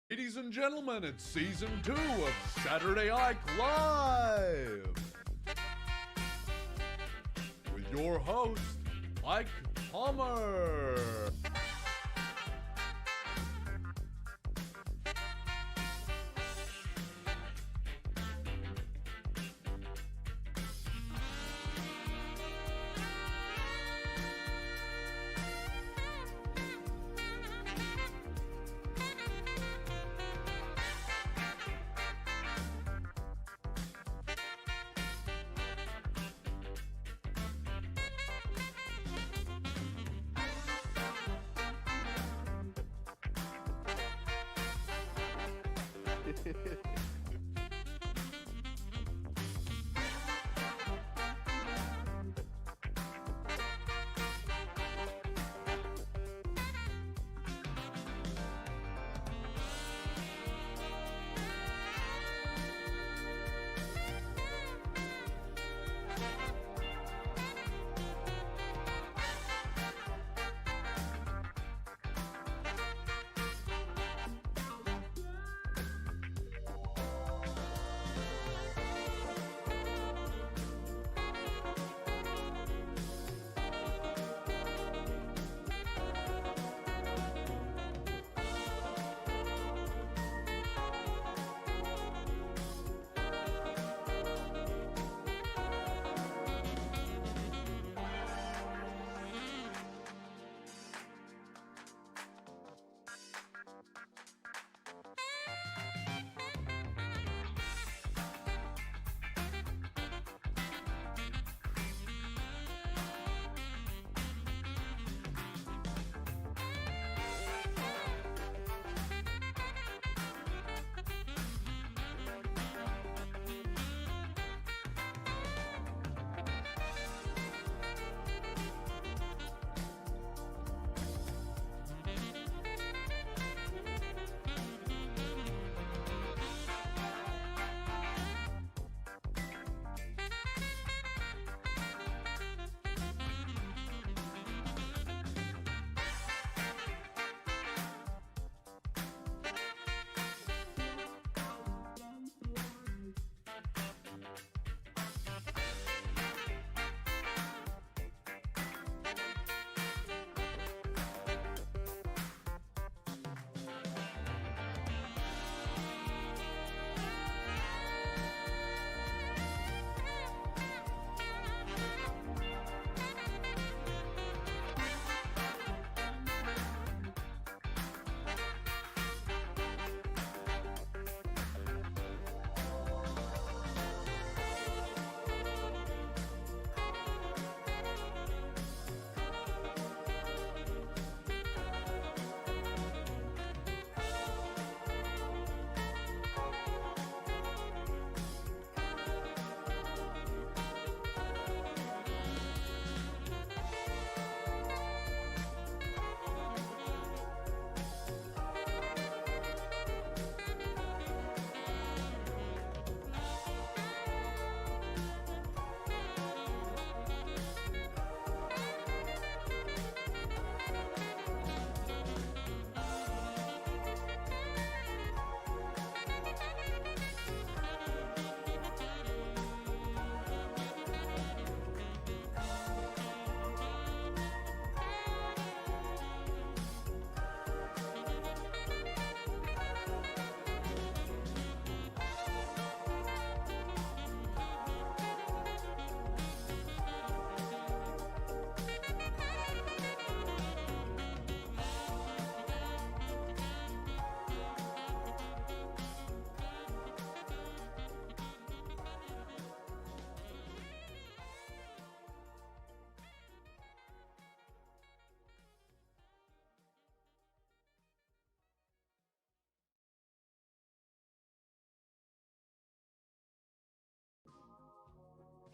Ladies and gentlemen, it's season 2 of Saturday Ike Live with your host, Ike Palmer.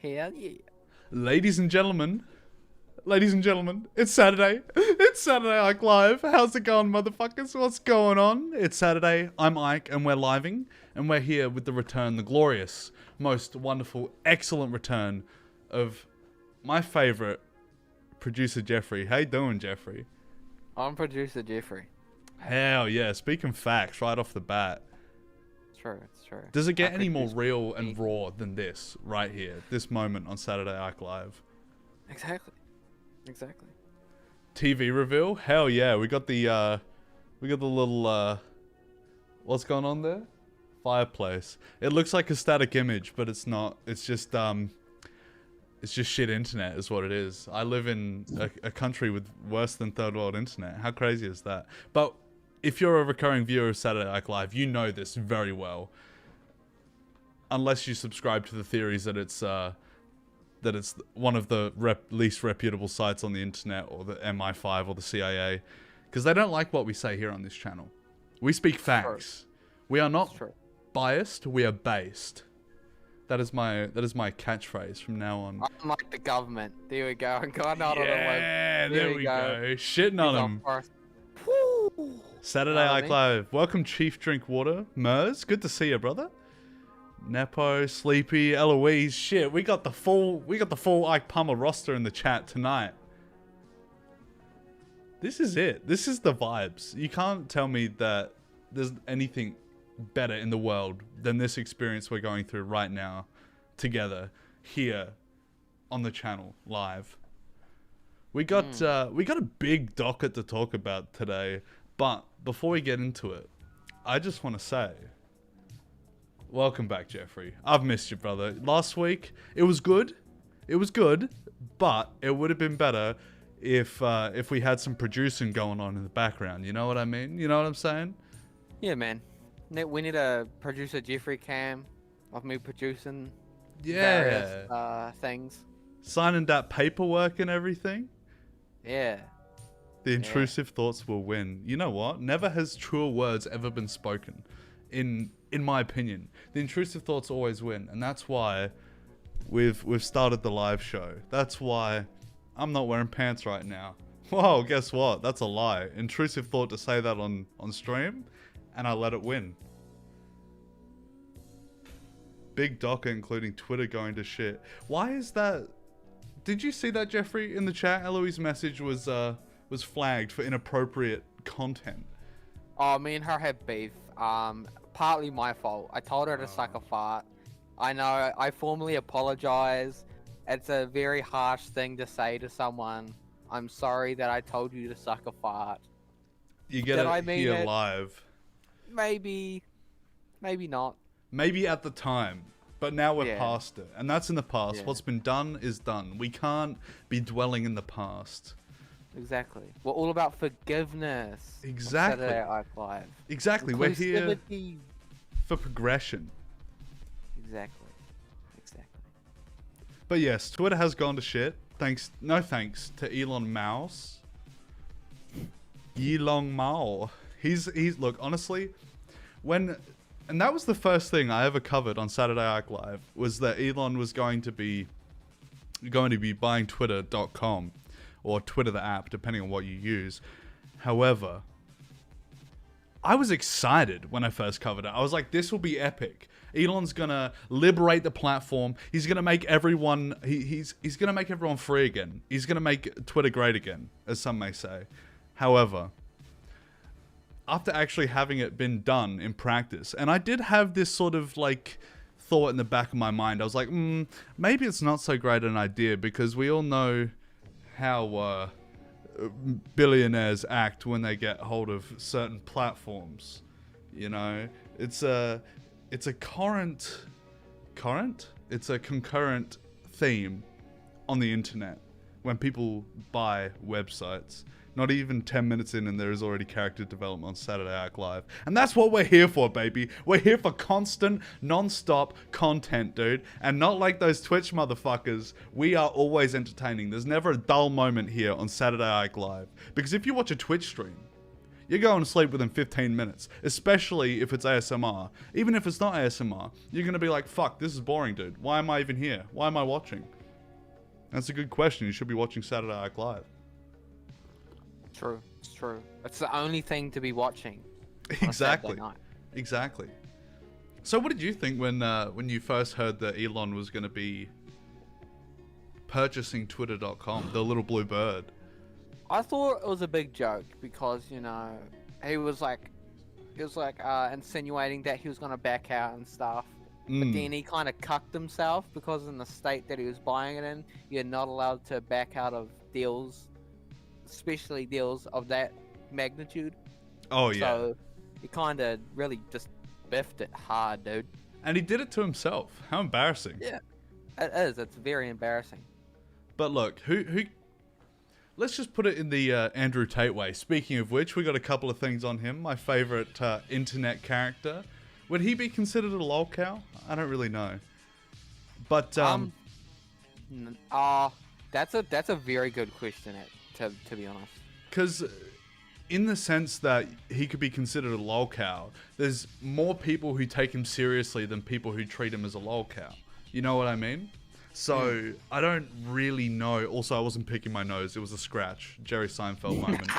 Hell yeah. Ladies and gentlemen, it's Saturday. It's Saturday Ike Live. How's it going, motherfuckers? What's going on? It's Saturday. I'm Ike, and we're living, and we're here with the return, the glorious, most wonderful, excellent return of my favorite producer, Jeffrey. How you doing, Jeffrey? I'm producer Jeffrey. Hell yeah. Speaking facts right off the bat. It's true. Does it get any more real and raw than this right here? This moment on Saturday Ike Live. Exactly. TV reveal? Hell yeah. We got the little, what's going on there? Fireplace. It looks like a static image, but it's not. It's just shit internet is what it is. I live in a country with worse than third world internet. How crazy is that? But if you're a recurring viewer of Saturday Night Live, you know this very well. Unless you subscribe to the theories that it's one of the least reputable sites on the internet, or the MI5 or the CIA, because they don't like what we say here on this channel. We speak facts. We are not biased. We are based. That is my catchphrase from now on. Unlike the government. There we go. God, yeah, there we go. Shitting on them. Saturday Night Live. Welcome, Chief Drinkwater. Mers, good to see you, brother. Nepo, Sleepy, Eloise. Shit, we got the full Ike Palmer roster in the chat tonight. This is it. This is the vibes. You can't tell me that there's anything better in the world than this experience we're going through right now together here on the channel live. We got a big docket to talk about today, but before we get into it, I just want to say welcome back, Jeffrey. I've missed you, brother. Last week it was good, but it would have been better if we had some producing going on in the background. You know what I mean? You know what I'm saying? Yeah, man. We need a producer Jeffrey cam of me producing various things. Signing that paperwork and everything. Yeah. The intrusive thoughts will win. You know what? Never has truer words ever been spoken. In my opinion. The intrusive thoughts always win. And that's why we've started the live show. That's why I'm not wearing pants right now. Whoa, guess what? That's a lie. Intrusive thought to say that on stream, and I let it win. Big docker, including Twitter going to shit. Why is that? Did you see that, Jeffrey, in the chat? Eloise's message was flagged for inappropriate content. Oh, me and her had beef. Partly my fault. I told her to suck a fart. I know. I formally apologize. It's a very harsh thing to say to someone. I'm sorry that I told you to suck a fart. You get it here live. Maybe not. Maybe at the time, but now we're past it, and that's in the past. Yeah. What's been done is done. We can't be dwelling in the past. Exactly. We're all about forgiveness. Exactly. Saturday Night Live. Exactly. We're here for progression. Exactly. But yes, Twitter has gone to shit. No thanks to Elon Mouse. Elon Mao. He's look, honestly, and that was the first thing I ever covered on Saturday Night Live, was that Elon was going to be buying Twitter.com, or Twitter the app, depending on what you use. However, I was excited when I first covered it. I was like, this will be epic. Elon's gonna liberate the platform. He's gonna make everyone he's gonna make everyone free again. He's gonna make Twitter great again, as some may say. However, after actually having it been done in practice, and I did have this sort of like thought in the back of my mind. I was like, maybe it's not so great an idea, because we all know how billionaires act when they get hold of certain platforms. You know, it's a concurrent theme on the internet when people buy websites. Not even 10 minutes in and there is already character development on Saturday Night Live. And that's what we're here for, baby. We're here for constant, non-stop content, dude. And not like those Twitch motherfuckers. We are always entertaining. There's never a dull moment here on Saturday Night Live. Because if you watch a Twitch stream, you're going to sleep within 15 minutes. Especially if it's ASMR. Even if it's not ASMR, you're going to be like, fuck, this is boring, dude. Why am I even here? Why am I watching? That's a good question. You should be watching Saturday Night Live. True, it's true. It's the only thing to be watching. Exactly. So what did you think when you first heard that Elon was going to be purchasing Twitter.com, the little blue bird? I thought it was a big joke because, you know, he was like insinuating that he was gonna back out and stuff. But then he kind of cucked himself because in the state that he was buying it in, you're not allowed to back out of deals, especially deals of that magnitude. Oh yeah. So he kind of really just biffed it hard, dude. And he did it to himself. How embarrassing. Yeah, it is. It's very embarrassing. But look, who? Let's just put it in the Andrew Tate way. Speaking of which, we got a couple of things on him. My favorite internet character. Would he be considered a lolcow? I don't really know. But that's a very good question. To be honest, because in the sense that he could be considered a lolcow, there's more people who take him seriously than people who treat him as a lolcow. You know what I mean? So I don't really know. Also, I wasn't picking my nose. It was a scratch. Jerry Seinfeld moment.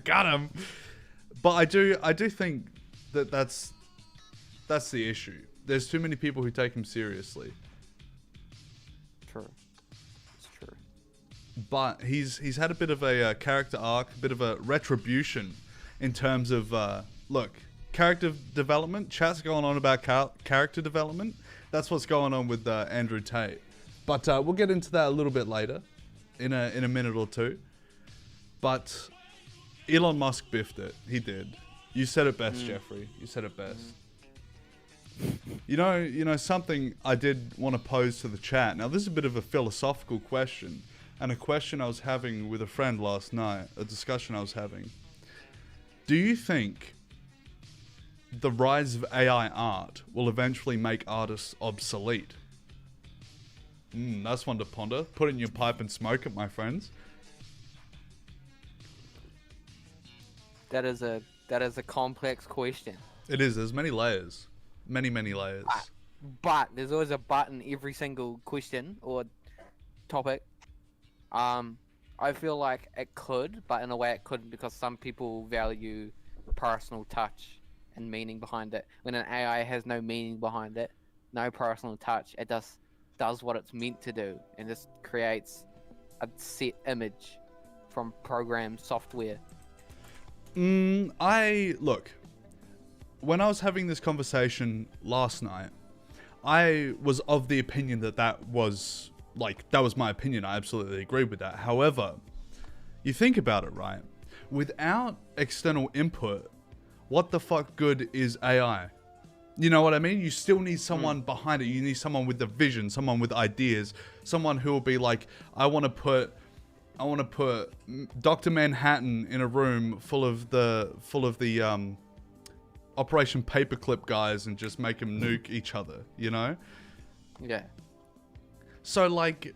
Got him. But I do think that's the issue. There's too many people who take him seriously. True. It's true. But he's had a bit of a character arc, a bit of a retribution in terms of look, character development. Chat's going on about character development. That's what's going on with Andrew Tate. But we'll get into that a little bit later, in a minute or two. But Elon Musk biffed it. He did. You said it best, Jeffrey. You said it best. You know something I did want to pose to the chat. Now, this is a bit of a philosophical question, and a question I was having with a friend last night, a discussion I was having. Do you think the rise of AI art will eventually make artists obsolete? That's one to ponder. Put it in your pipe and smoke it, my friends. That is a complex question. It is. There's many layers. Many layers. But there's always a but in every single question or topic. I feel like it could, but in a way it couldn't, because some people value personal touch and meaning behind it. When an AI has no meaning behind it, no personal touch, it just does what it's meant to do and just creates a set image from programmed software. Look, when I was having this conversation last night, I was of the opinion that was my opinion. I absolutely agree with that. However, you think about it, right? Without external input, what the fuck good is AI? You know what I mean? You still need someone behind it. You need someone with the vision, someone with ideas, someone who will be like, I want to put Dr. Manhattan in a room full of the Operation Paperclip guys and just make them nuke each other, you know? Yeah. So, like,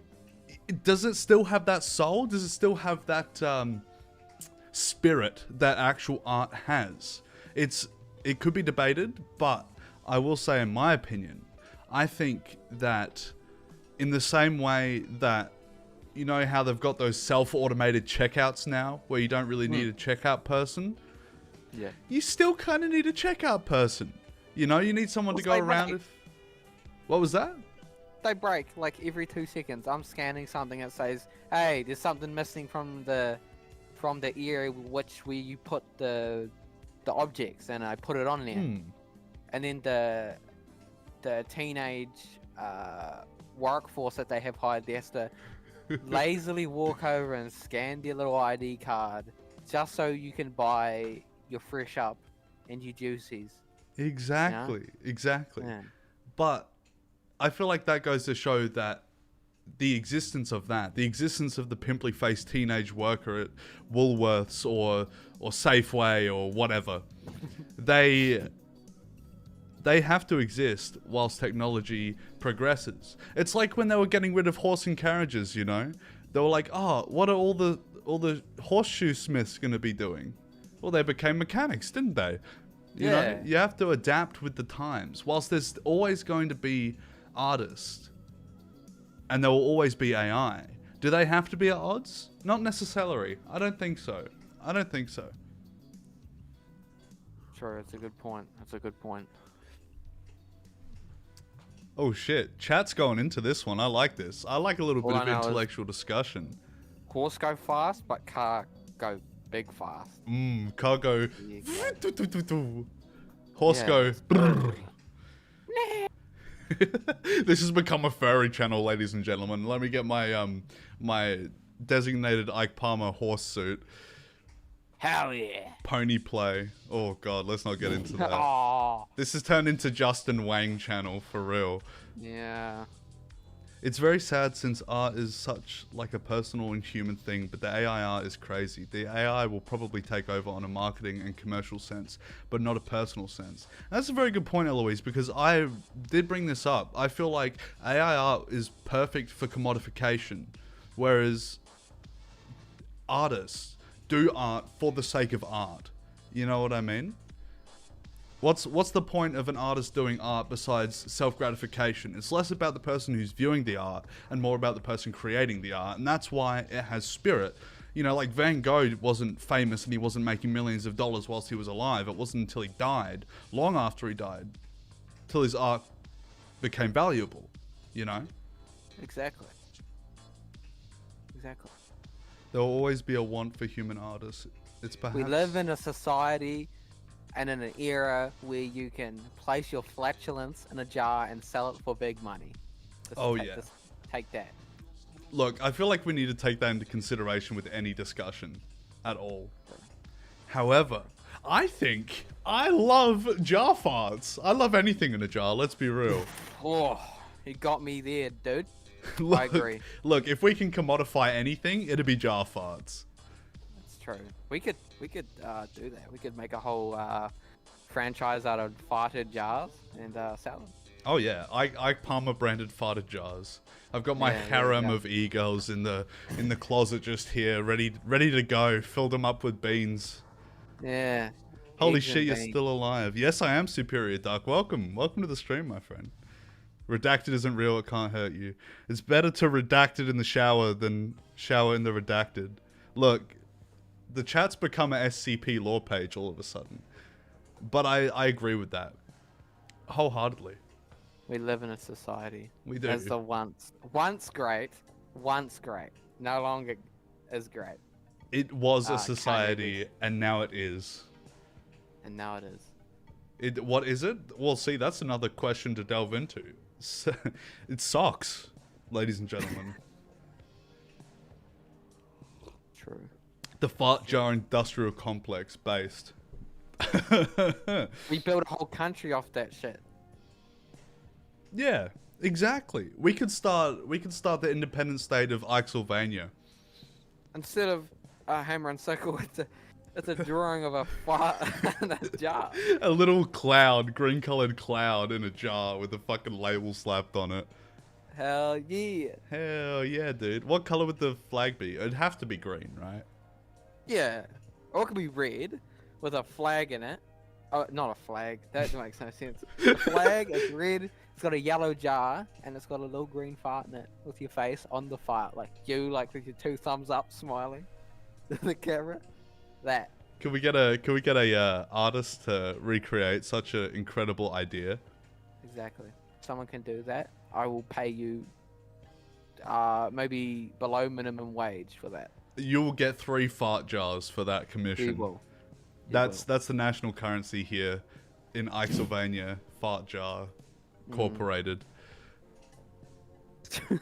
does it still have that soul? Does it still have that spirit that actual art has? It could be debated, but I will say, in my opinion, I think that in the same way that, you know how they've got those self-automated checkouts now, where you don't really need a checkout person? Yeah. You still kind of need a checkout person. You know, you need someone to go around with... What was that? They break, like, every 2 seconds. I'm scanning something that says, hey, there's something missing from the area where you put the objects, and I put it on there. And then the teenage workforce that they have hired there has to lazily walk over and scan their little ID card just so you can buy your Fresh Up and your Juicies. Exactly. Yeah. But I feel like that goes to show that the existence of the pimply faced teenage worker at Woolworths or Safeway or whatever, they have to exist whilst technology progresses. It's like when they were getting rid of horse and carriages, you know? They were like, oh, what are all the horseshoe smiths going to be doing? Well, they became mechanics, didn't they? You know, you have to adapt with the times. Whilst there's always going to be artists, and there will always be AI, do they have to be at odds? Not necessarily. I don't think so. Sure, that's a good point. Oh shit, chat's going into this one. I like this. I like a little bit of intellectual discussion. Horse go fast, but car go big fast. Cargo. There you go. Horse Yeah. go. This has become a furry channel, ladies and gentlemen. Let me get my my designated Ike Palmer horse suit. Hell yeah. Pony play. Oh god, let's not get into that. Oh. This has turned into Justin Wang channel for real. Yeah. It's very sad since art is such like a personal and human thing, but the AI art is crazy. The AI will probably take over on a marketing and commercial sense, but not a personal sense. And that's a very good point, Eloise, because I did bring this up. I feel like AI art is perfect for commodification, whereas artists do art for the sake of art. You know what I mean? What's the point of an artist doing art besides self-gratification? It's less about the person who's viewing the art and more about the person creating the art. And that's why it has spirit. You know, like Van Gogh wasn't famous and he wasn't making millions of dollars whilst he was alive. It wasn't until he died, long after he died, till his art became valuable, you know? Exactly. Exactly. There will always be a want for human artists. It's perhaps... We live in a society and in an era where you can place your flatulence in a jar and sell it for big money. Just take that. Look, I feel like we need to take that into consideration with any discussion at all. However, I think I love jar farts. I love anything in a jar, let's be real. Oh, you got me there, dude. Look, I agree. Look, if we can commodify anything, it'd be jar farts. That's true. We could do that. We could make a whole franchise out of farted jars and sell them. Oh yeah, Ike Palmer branded farted jars. I've got my Yeah, harem yeah. of e-girls in the closet just here, ready to go. Filled them up with beans. Yeah. Holy Eggs and shit, you're beans. still alive. Yes, I am Superior Dark. Welcome to the stream, my friend. Redacted isn't real, it can't hurt you. It's better to redact it in the shower than shower in the redacted. Look, the chat's become a SCP lore page all of a sudden. But I agree with that. Wholeheartedly. We live in a society. We do. As the once great, no longer is great, It was a kind of society, is. and now it is. and now it is. What is it? Well, see, that's another question to delve into. It sucks, ladies and gentlemen. True. The fart jar industrial complex based. We built a whole country off that shit. Yeah, exactly. We could start the independent state of Ixylvania. Instead of a hammer and sickle, it's a drawing of a fart in a jar. A little cloud, green colored cloud in a jar with a fucking label slapped on it. Hell yeah. Hell yeah, dude. What color would the flag be? It'd have to be green, right? Yeah. Or it could be red with a flag in it. Oh, not a flag. That makes no sense. The flag is red. It's got a yellow jar and it's got a little green fart in it with your face on the fart, like you, like with your two thumbs up, smiling to the camera. That. Can we get a artist to recreate such an incredible idea? Exactly. If someone can do that, I will pay you maybe below minimum wage for that. You will get 3 fart jars for that commission. You will. You That's the national currency here in Ixylvania. Fart jar, incorporated. will.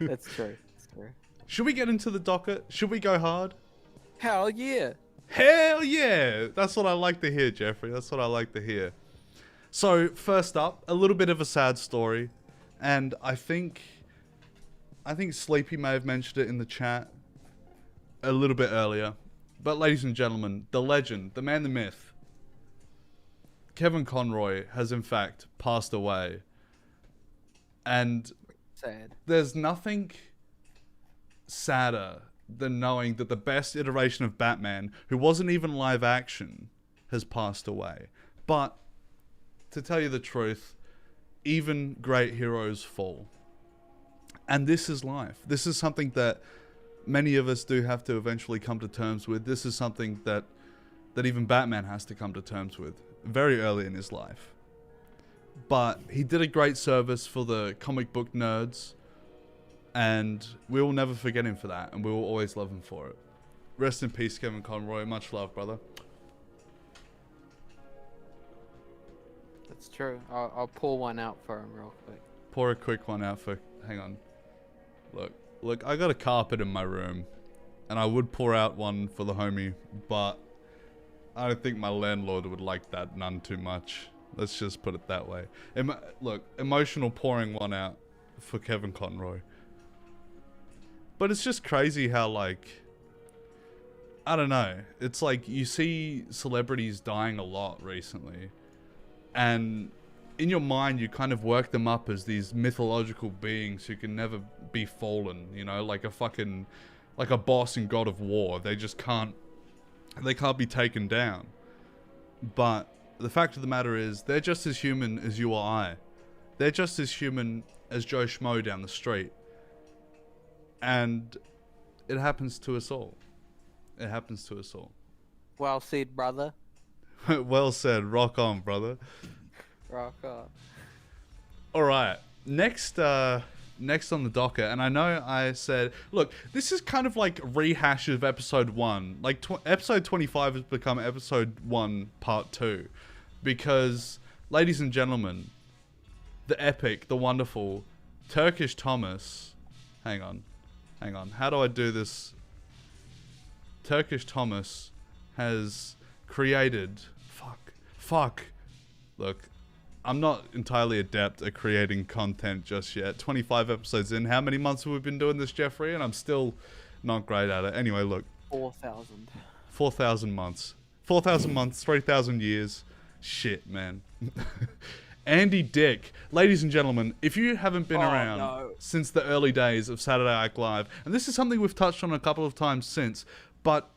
That's true. That's true. Should we get into the docket? Should we go hard? Hell yeah. Hell yeah! That's what I like to hear, Jeffrey. That's what I like to hear. So, first up, a little bit of a sad story. And I think Sleepy may have mentioned it in the chat a little bit earlier. But ladies and gentlemen, the legend, the man, the myth, Kevin Conroy has in fact passed away. And Sad. there's nothing sadder than knowing that the best iteration of Batman, who wasn't even live action, has passed away. But, to tell you the truth, even great heroes fall. And this is life. This is something that many of us do have to eventually come to terms with. This is something that even Batman has to come to terms with very early in his life. But he did a great service for the comic book nerds. And we will never forget him for that, and we will always love him for it. Rest in peace, Kevin Conroy. Much love, brother. That's true. I'll pull one out for him real quick. Pour a quick one out for... Hang on. Look, I got a carpet in my room. And I would pour out one for the homie, but I don't think my landlord would like that none too much. Let's just put it that way. Look, emotional pouring one out for Kevin Conroy. But it's just crazy how, like... I don't know. It's like you see celebrities dying a lot recently. And in your mind, you kind of work them up as these mythological beings who can never be fallen, you know? Like a fucking... like a boss in God of War. They just can't... they can't be taken down. But the fact of the matter is, they're just as human as you or I. They're just as human as Joe Schmo down the street. And it happens to us all. It happens to us all. Well said, brother. Well said. Rock on, brother. Rock on. Alright. Next on the docket, and I know I said, look, this is kind of like rehash of episode 1. Like, episode 25 has become episode 1 part 2. Because, ladies and gentlemen, the epic, the wonderful, Turkish Thomas... Hang on. How do I do this? Turkish Thomas has created... Fuck. Look, I'm not entirely adept at creating content just yet. 25 episodes in. How many months have we been doing this, Jeffrey? And I'm still not great at it. Anyway, look. 4,000. 4,000 months. 4,000 months, 3,000 years. Shit, man. Andy Dick. Ladies and gentlemen, if you haven't been around since the early days of Saturday Night Live, and this is something we've touched on a couple of times since, but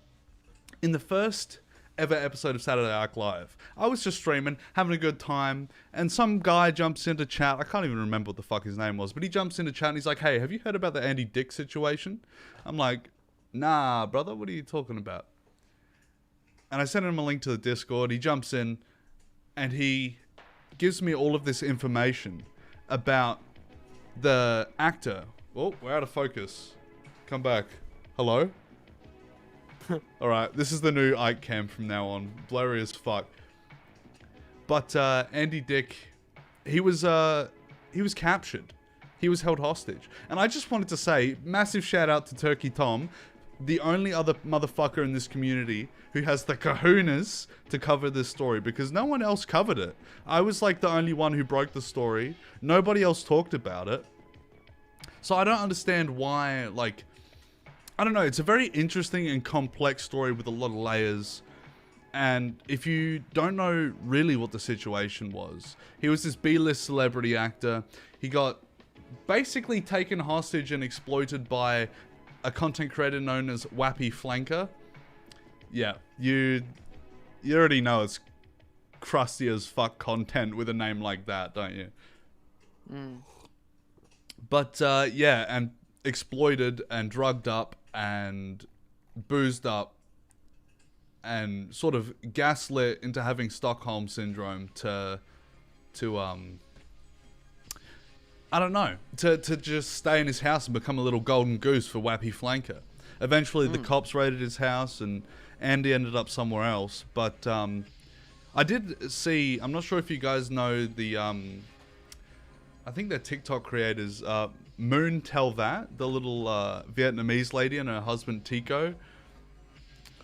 in the first ever episode of Saturday Night Live, I was just streaming, having a good time, and some guy jumps into chat. I can't even remember what the fuck his name was, but he jumps into chat and he's like, hey, have you heard about the Andy Dick situation? I'm like, nah, brother, what are you talking about? And I sent him a link to the Discord. He jumps in and he gives me all of this information about the actor. Oh, we're out of focus. Come back. Hello? Alright, this is the new Ike cam from now on. Blurry as fuck. But Andy Dick, he was captured. He was held hostage. And I just wanted to say, massive shout out to Turkey Tom, the only other motherfucker in this community who has the kahunas to cover this story, because no one else covered it. I was like the only one who broke the story. Nobody else talked about it. So I don't understand why, like... I don't know, it's a very interesting and complex story with a lot of layers. And if you don't know really what the situation was, he was this B-list celebrity actor. He got basically taken hostage and exploited by a content creator known as Wappy Flanker. Yeah, you already know it's crusty as fuck content with a name like that, don't you? Mm. But yeah, and exploited and drugged up and boozed up and sort of gaslit into having Stockholm syndrome to I don't know, to just stay in his house and become a little golden goose for Wappy Flanker. Eventually the cops raided his house and Andy ended up somewhere else. But I did see, I'm not sure if you guys know the I think they're TikTok creators, Moon Tell That, the little Vietnamese lady and her husband Tico.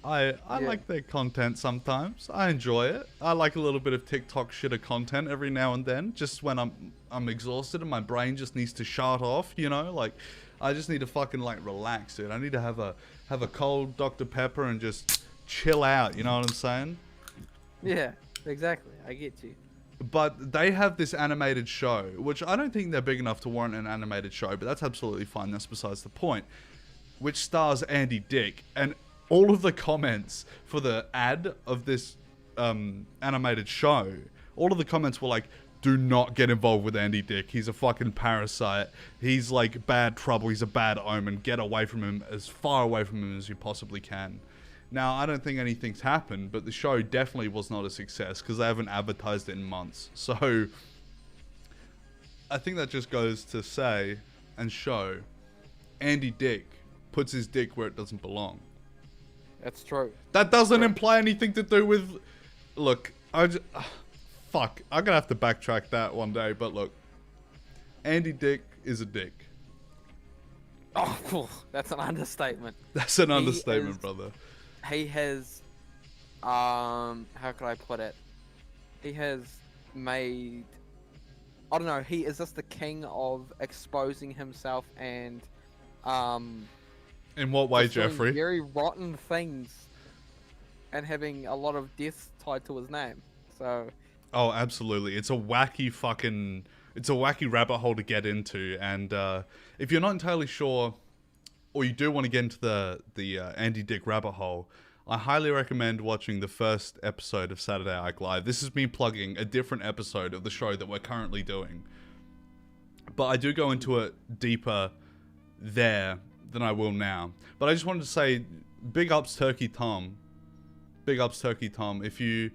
I like their content sometimes. I enjoy it. I like a little bit of TikTok shitter content every now and then, just when I'm exhausted and my brain just needs to shut off, you know? Like, I just need to fucking like relax, dude. I need to have a cold Dr. Pepper and just chill out, you know what I'm saying? Yeah, exactly. I get you. But they have this animated show, which I don't think they're big enough to warrant an animated show, but that's absolutely fine. That's besides the point. Which stars Andy Dick. And all of the comments for the ad of this animated show, all of the comments were like, do not get involved with Andy Dick. He's a fucking parasite. He's like bad trouble. He's a bad omen. Get away from him, as far away from him as you possibly can. Now, I don't think anything's happened, but the show definitely was not a success because they haven't advertised it in months. So, I think that just goes to say and show Andy Dick puts his dick where it doesn't belong. It's true. That doesn't imply anything to do with... Look, fuck. I'm gonna have to backtrack that one day, but look. Andy Dick is a dick. Oh, that's an understatement. That's an understatement, brother. He has, how could I put it? He has made, I don't know, he is just the king of exposing himself and, in what way, just doing Jeffrey? very rotten things and having a lot of deaths tied to his name. So. Oh, absolutely. It's a wacky rabbit hole to get into, and if you're not entirely sure, or you do want to get into the Andy Dick rabbit hole, I highly recommend watching the first episode of Saturday Ike Live. This is me plugging a different episode of the show that we're currently doing, but I do go into it deeper there than I will now. But I just wanted to say, big ups Turkey Tom. Big ups Turkey Tom. If you're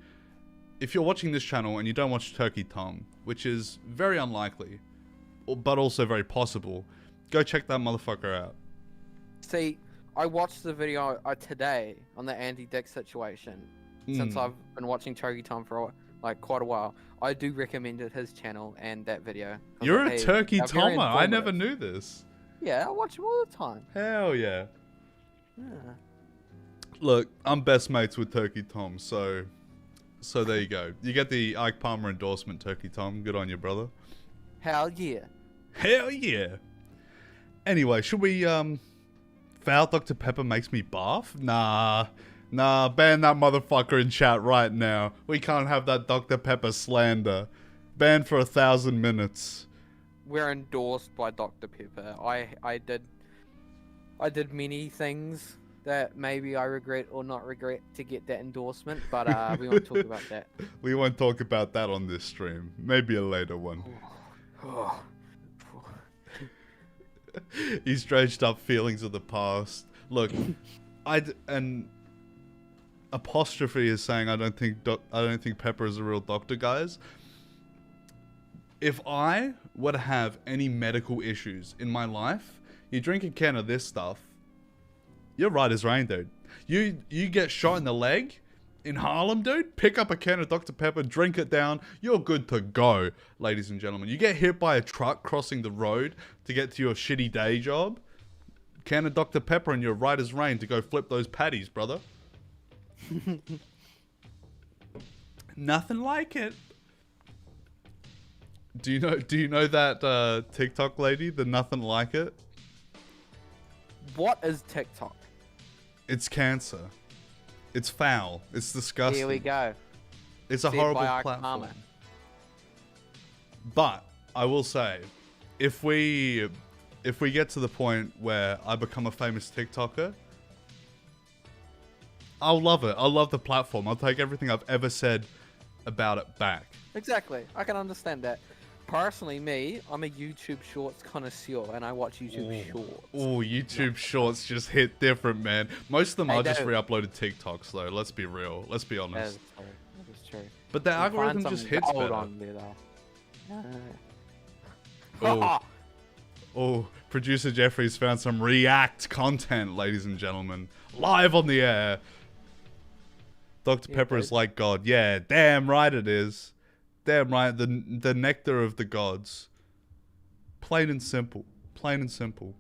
watching this channel and you don't watch Turkey Tom, which is very unlikely, but also very possible, go check that motherfucker out. See, I watched the video today on the Andy Dick situation. Since I've been watching Turkey Tom for like quite a while, I do recommend his channel and that video. You're a Turkey Tommer. I never knew this. Yeah, I watch him all the time. Hell yeah. Yeah. Look, I'm best mates with Turkey Tom, so there you go. You get the Ike Palmer endorsement, Turkey Tom. Good on you, brother. Hell yeah. Hell yeah. Anyway, should we foul Dr. Pepper makes me barf? Nah, ban that motherfucker in chat right now. We can't have that Dr. Pepper slander. Banned for 1,000 minutes. We're endorsed by Dr. Pepper. I did many things that maybe I regret or not regret to get that endorsement, but we won't talk about that. We won't talk about that on this stream. Maybe a later one. He's dredged up feelings of the past. Look, and apostrophe is saying I don't think Pepper is a real doctor, guys. If I were to have any medical issues in my life, you drink a can of this stuff, you're right as rain, dude. You get shot in the leg in Harlem, dude. Pick up a can of Dr. Pepper, drink it down. You're good to go, ladies and gentlemen. You get hit by a truck crossing the road to get to your shitty day job. Can of Dr. Pepper and you're right as rain to go flip those patties, brother. Nothing like it. Do you know that TikTok lady, the nothing like it? What is TikTok? It's cancer. It's foul. It's disgusting. Here we go. It's a horrible platform. But I will say, if we get to the point where I become a famous TikToker, I'll love it. I'll love the platform. I'll take everything I've ever said about it back. Exactly. I can understand that. Personally, me, I'm a YouTube Shorts connoisseur, and I watch YouTube Shorts. Oh, YouTube Shorts just hit different, man. Most of them are just re-uploaded TikToks, though. Let's be real. Let's be honest. That is true. But the algorithm just hits better. On there, though. Oh, producer Jeffrey's found some React content, ladies and gentlemen. Live on the air. Dr. Pepper is like God. Yeah, damn right it is. Damn right, the nectar of the gods. Plain and simple. Plain and simple.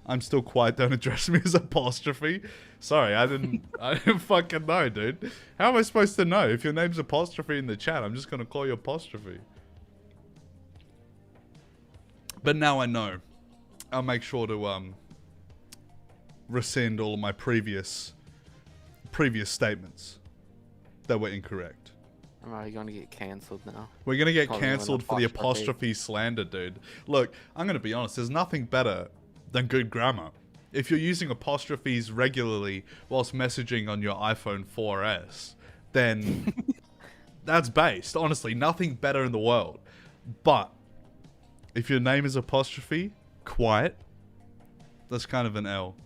I'm still quiet, don't address me as apostrophe. Sorry, I didn't fucking know, dude. How am I supposed to know? If your name's apostrophe in the chat, I'm just gonna call you apostrophe. But now I know. I'll make sure to rescind all of my previous statements that were incorrect. Are you gonna get cancelled now? We're gonna get cancelled for the apostrophe slander, dude. Look, I'm gonna be honest, there's nothing better than good grammar. If you're using apostrophes regularly whilst messaging on your iPhone 4S, then that's based. Honestly, nothing better in the world. But if your name is apostrophe, quiet, that's kind of an L.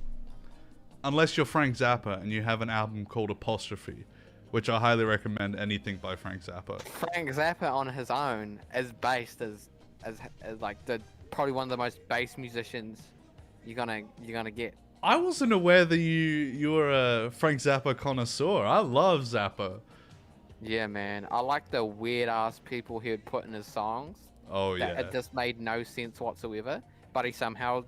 Unless you're Frank Zappa and you have an album called Apostrophe, which I highly recommend anything by Frank Zappa. Frank Zappa on his own is based as like probably one of the most bass musicians you're gonna get. I wasn't aware that you were a Frank Zappa connoisseur. I love Zappa. Yeah, man. I like the weird ass people he would put in his songs. Oh That yeah. it just made no sense whatsoever. But he somehow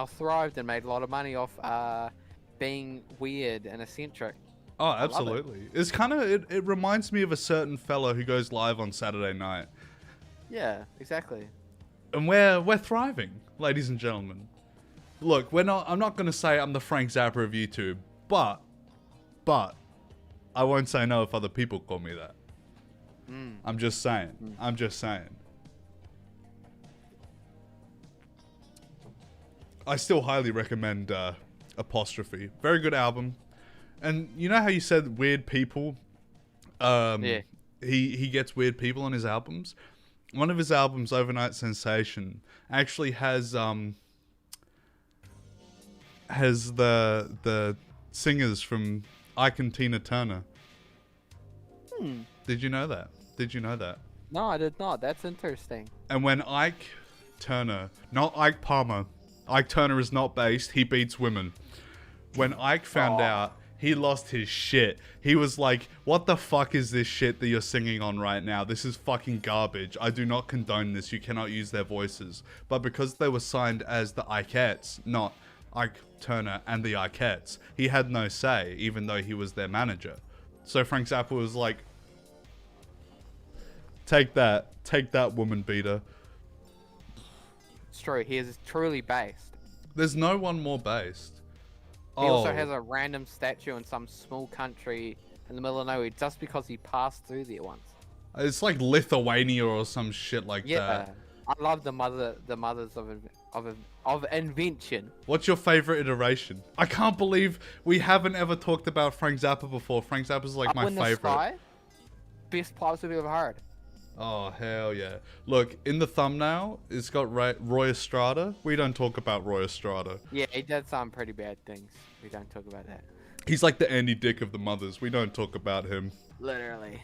thrived and made a lot of money off being weird and eccentric. Oh, love it. absolutely. It's kind of it reminds me of a certain fellow who goes live on Saturday night. Yeah, exactly. And we're thriving, ladies and gentlemen. Look, I'm not going to say I'm the Frank Zappa of YouTube, but I won't say no if other people call me that. I'm just saying. I'm just saying. I still highly recommend Apostrophe. Very good album. And you know how you said weird people? Yeah. He gets weird people on his albums. One of his albums, Overnight Sensation, actually has the singers from Ike and Tina Turner. Did you know that? Did you know that? No, I did not. That's interesting. And when Ike Turner, not Ike Palmer, Ike Turner is not based, he beats women. When Ike found out, he lost his shit. He was like, what the fuck is this shit that you're singing on right now? This is fucking garbage. I do not condone this. You cannot use their voices. But because they were signed as the Ikeettes, not Ike Turner and the Ikeettes, he had no say, even though he was their manager. So Frank Zappa was like, take that, woman beater. It's true. He is truly based. There's no one more based. He also has a random statue in some small country in the middle of nowhere just because he passed through there once. It's like Lithuania or some shit like Yeah, that. I love the mothers of invention. What's your favorite iteration? I can't believe we haven't ever talked about Frank Zappa before. Frank Zappa's like my Up in the favorite. Sky, best pipes we've ever heard. Oh, hell yeah. Look, in the thumbnail, it's got Roy Estrada. We don't talk about Roy Estrada. Yeah, he did some pretty bad things. We don't talk about that. He's like the Andy Dick of the mothers. We don't talk about him. Literally.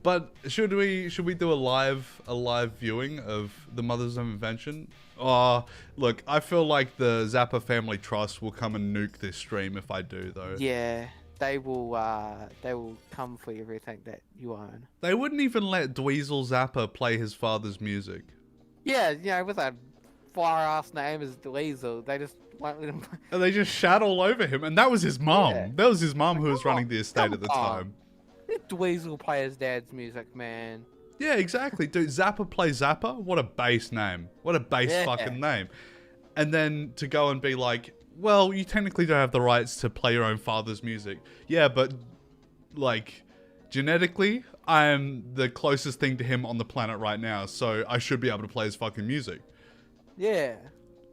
But should we do a live viewing of the Mothers of Invention? Oh, look, I feel like the Zappa Family Trust will come and nuke this stream if I do, though. Yeah, they will come for everything that you own. They wouldn't even let Dweezil Zappa play his father's music. Yeah, you know, with a fire-ass name as Dweezil, they just won't let him play. And they just shat all over him, and that was his mom. Yeah. That was his mom who was running the estate at the Come on. time. Let Dweezil play his dad's music, man. Yeah, exactly. Dude, Zappa play Zappa? What a base name. What a base fucking name. And then to go and be like, well, you technically don't have the rights to play your own father's music. Yeah, but, like, genetically, I am the closest thing to him on the planet right now, so I should be able to play his fucking music. Yeah.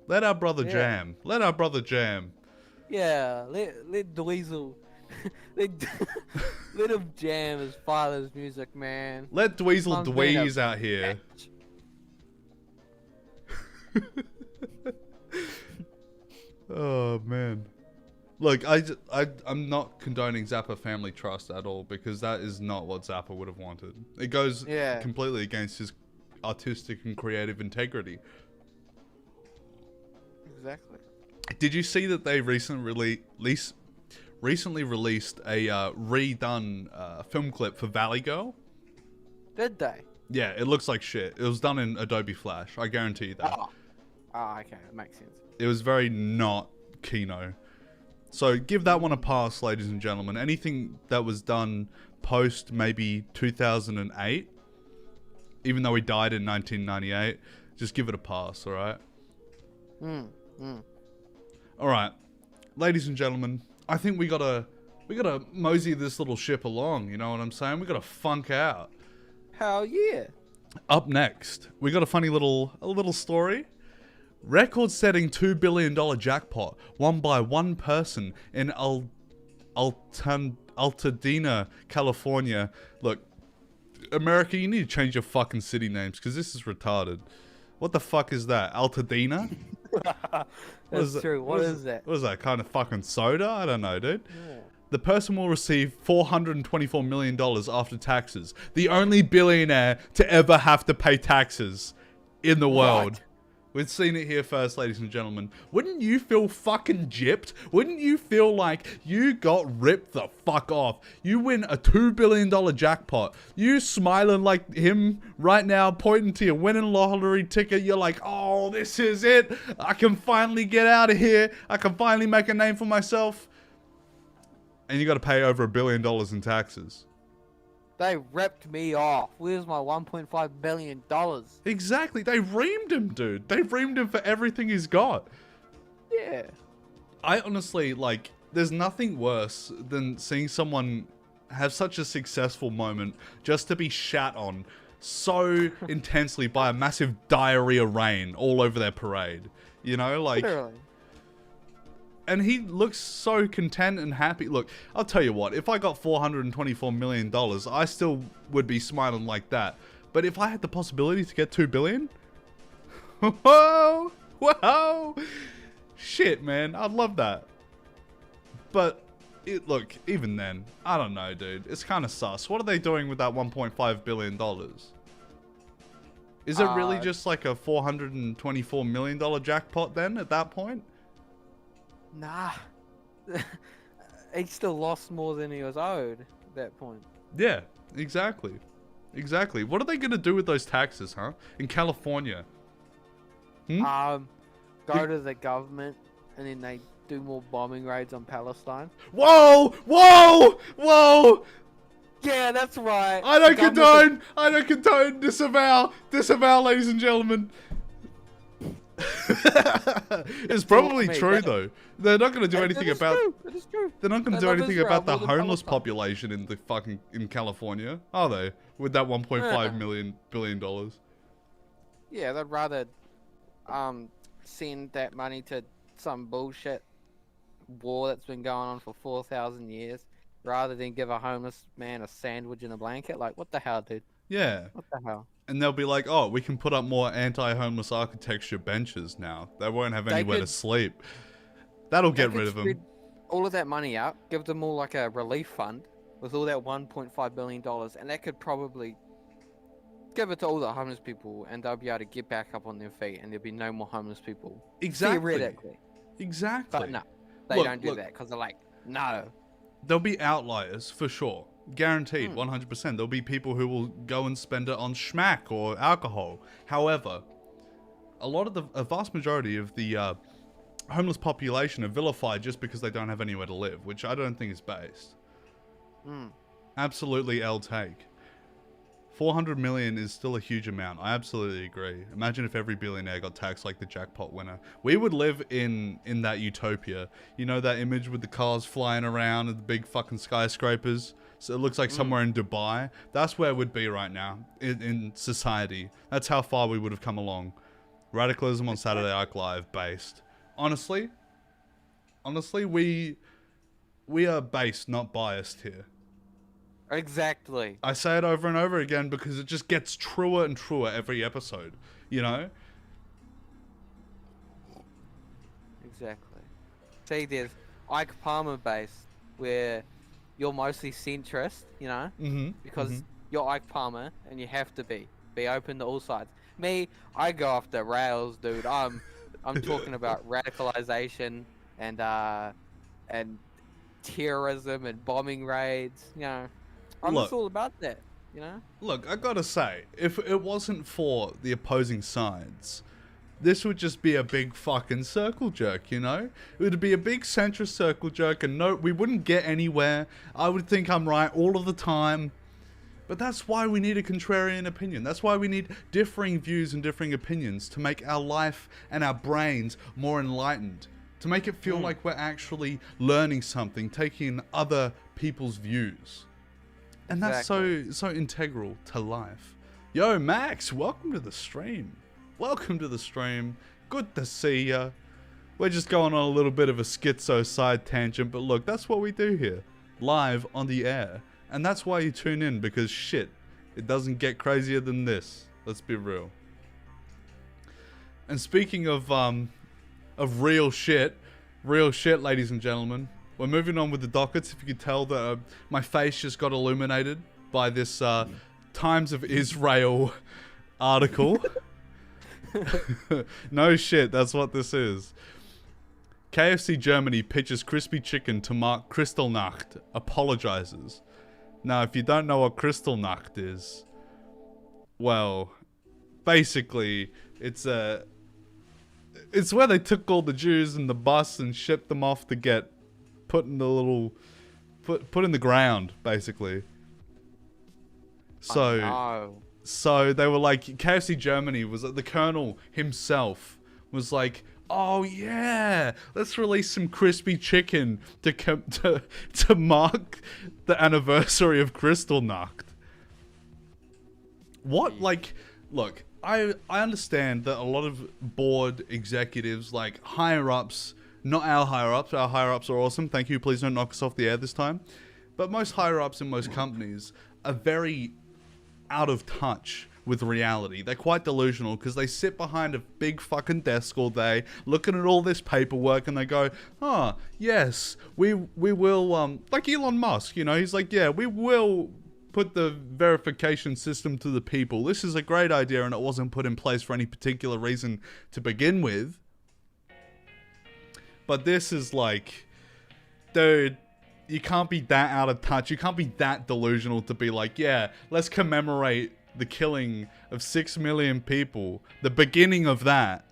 Let our brother jam. Let our brother jam. Yeah, let Dweezil... let him jam his father's music, man. Let Dweezil Son's made dweeze of out here. Oh, man. Look, I'm not condoning Zappa Family Trust at all, because that is not what Zappa would have wanted. It goes completely against his artistic and creative integrity. Exactly. Did you see that they recently released a redone film clip for Valley Girl? Did they? Yeah, it looks like shit. It was done in Adobe Flash. I guarantee you that. Oh, okay. That makes sense. It was very not Kino. So give that one a pass, ladies and gentlemen. Anything that was done post maybe 2008, even though he died in 1998, just give it a pass, alright? Alright, ladies and gentlemen, I think we gotta mosey this little ship along, you know what I'm saying? We gotta funk out. Hell yeah. Up next, we got a funny little story. Record-setting $2 billion jackpot won by one person in Altadena, California. Look, America, you need to change your fucking city names, because this is retarded. What the fuck is that? Altadena? That's true. What is that? What is that, kind of fucking soda? I don't know, dude. Yeah. The person will receive $424 million after taxes. The only billionaire to ever have to pay taxes in the world. We've seen it here first, ladies and gentlemen. Wouldn't you feel fucking gypped? Wouldn't you feel like you got ripped the fuck off? You win a $2 billion jackpot. You smiling like him right now, pointing to your winning lottery ticket. You're like, oh, this is it. I can finally get out of here. I can finally make a name for myself. And you got to pay over $1 billion in taxes. They ripped me off. Where's my $1.5 billion? Exactly. They reamed him, dude. They reamed him for everything he's got. Yeah. I honestly, like, there's nothing worse than seeing someone have such a successful moment just to be shat on so intensely by a massive diarrhea rain all over their parade. You know, like... Literally. And he looks so content and happy. Look, I'll tell you what, if I got $424 million, I still would be smiling like that. But if I had the possibility to get $2 billion, whoa, whoa, shit, man, I'd love that. But, look, even then, I don't know, dude. It's kind of sus. What are they doing with that $1.5 billion? Is it really just like a $424 million jackpot then at that point? Nah. He still lost more than he was owed at that point. Yeah, exactly. Exactly. What are they going to do with those taxes, huh? In California? Go to the government and then they do more bombing raids on Palestine. Whoa! Whoa! Whoa! Yeah, that's right. I don't condone! Disavow! Disavow, ladies and gentlemen! It's probably true though. They're not going to do anything about. That is true. They're not going to do anything about the homeless population in the fucking California, are they? With that 1.5 billion dollars. Yeah, they'd rather send that money to some bullshit war that's been going on for 4,000 years, rather than give a homeless man a sandwich and a blanket. Like, what the hell, dude? Yeah. What the hell? And they'll be like, oh, we can put up more anti-homeless architecture benches now. They won't have anywhere to sleep. That'll get rid of them. All of that money out, give them all like a relief fund with all that $1.5 billion, and that could probably give it to all the homeless people, and they'll be able to get back up on their feet, and there'll be no more homeless people. Exactly. Theoretically. Exactly. But no, they don't do that because they're like, no. There'll be outliers for sure. Guaranteed, 100%. There'll be people who will go and spend it on schmack or alcohol. However, a vast majority of the homeless population are vilified just because they don't have anywhere to live, which I don't think is based. Absolutely take. 400 million is still a huge amount. I absolutely agree. Imagine if every billionaire got taxed like the jackpot winner. We would live in that utopia. You know that image with the cars flying around and the big fucking skyscrapers? So it looks like somewhere in Dubai. That's where we'd be right now in society. That's how far we would have come along. Radicalism on Saturday Night Live based. Honestly, we are based, not biased here. Exactly. I say it over and over again because it just gets truer and truer every episode, you know? Exactly. See, there's Ike Palmer base where you're mostly centrist, you know? Because you're Ike Palmer and you have to be open to all sides. Me, I go off the rails, dude. I'm talking about radicalization and terrorism and bombing raids, you know? I'm just all about that, you know? Look, I gotta say, if it wasn't for the opposing sides, this would just be a big fucking circle jerk, you know? It would be a big centrist circle jerk, and no, we wouldn't get anywhere. I would think I'm right all of the time. But that's why we need a contrarian opinion. That's why we need differing views and differing opinions to make our life and our brains more enlightened. To make it feel like we're actually learning something, taking in other people's views. And that's so integral to life. Yo, Max, welcome to the stream. Welcome to the stream. Good to see ya. We're just going on a little bit of a schizo side tangent, but look, that's what we do here. Live on the air. And that's why you tune in, because shit, it doesn't get crazier than this. Let's be real. And speaking of real shit, ladies and gentlemen, we're moving on with the dockets. If you could tell that my face just got illuminated by this Times of Israel article. No shit, that's what this is. KFC Germany pitches crispy chicken to mark Kristallnacht. Apologizes. Now, if you don't know what Kristallnacht is, well, basically, it's where they took all the Jews in the bus and shipped them off to get put in the little, put in the ground, basically. So, Oh, no. so they were like, KFC Germany was the colonel himself was like, oh yeah, let's release some crispy chicken to mark the anniversary of Kristallnacht. What, like, look, I understand that a lot of board executives, like higher ups, not our higher ups are awesome. Thank you. Please don't knock us off the air this time. But most higher ups in most companies are very out of touch with reality. They're quite delusional because they sit behind a big fucking desk all day looking at all this paperwork and they go, oh, yes, we will, like Elon Musk, you know, he's like, yeah, we will put the verification system to the people. This is a great idea and it wasn't put in place for any particular reason to begin with. But this is like, dude, you can't be that out of touch. You can't be that delusional to be like, yeah, let's commemorate the killing of 6 million people, the beginning of that,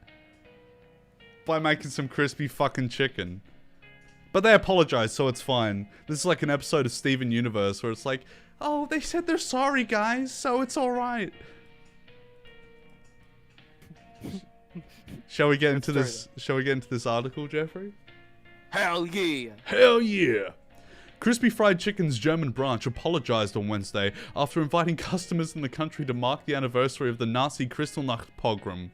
by making some crispy fucking chicken. But they apologize, so it's fine. This is like an episode of Steven Universe where it's like, oh, they said they're sorry, guys, so it's alright. Shall we get into this? Shall we get into this article, Jeffrey? Hell yeah! Hell yeah! Crispy Fried Chicken's German branch apologized on Wednesday after inviting customers in the country to mark the anniversary of the Nazi Kristallnacht pogrom.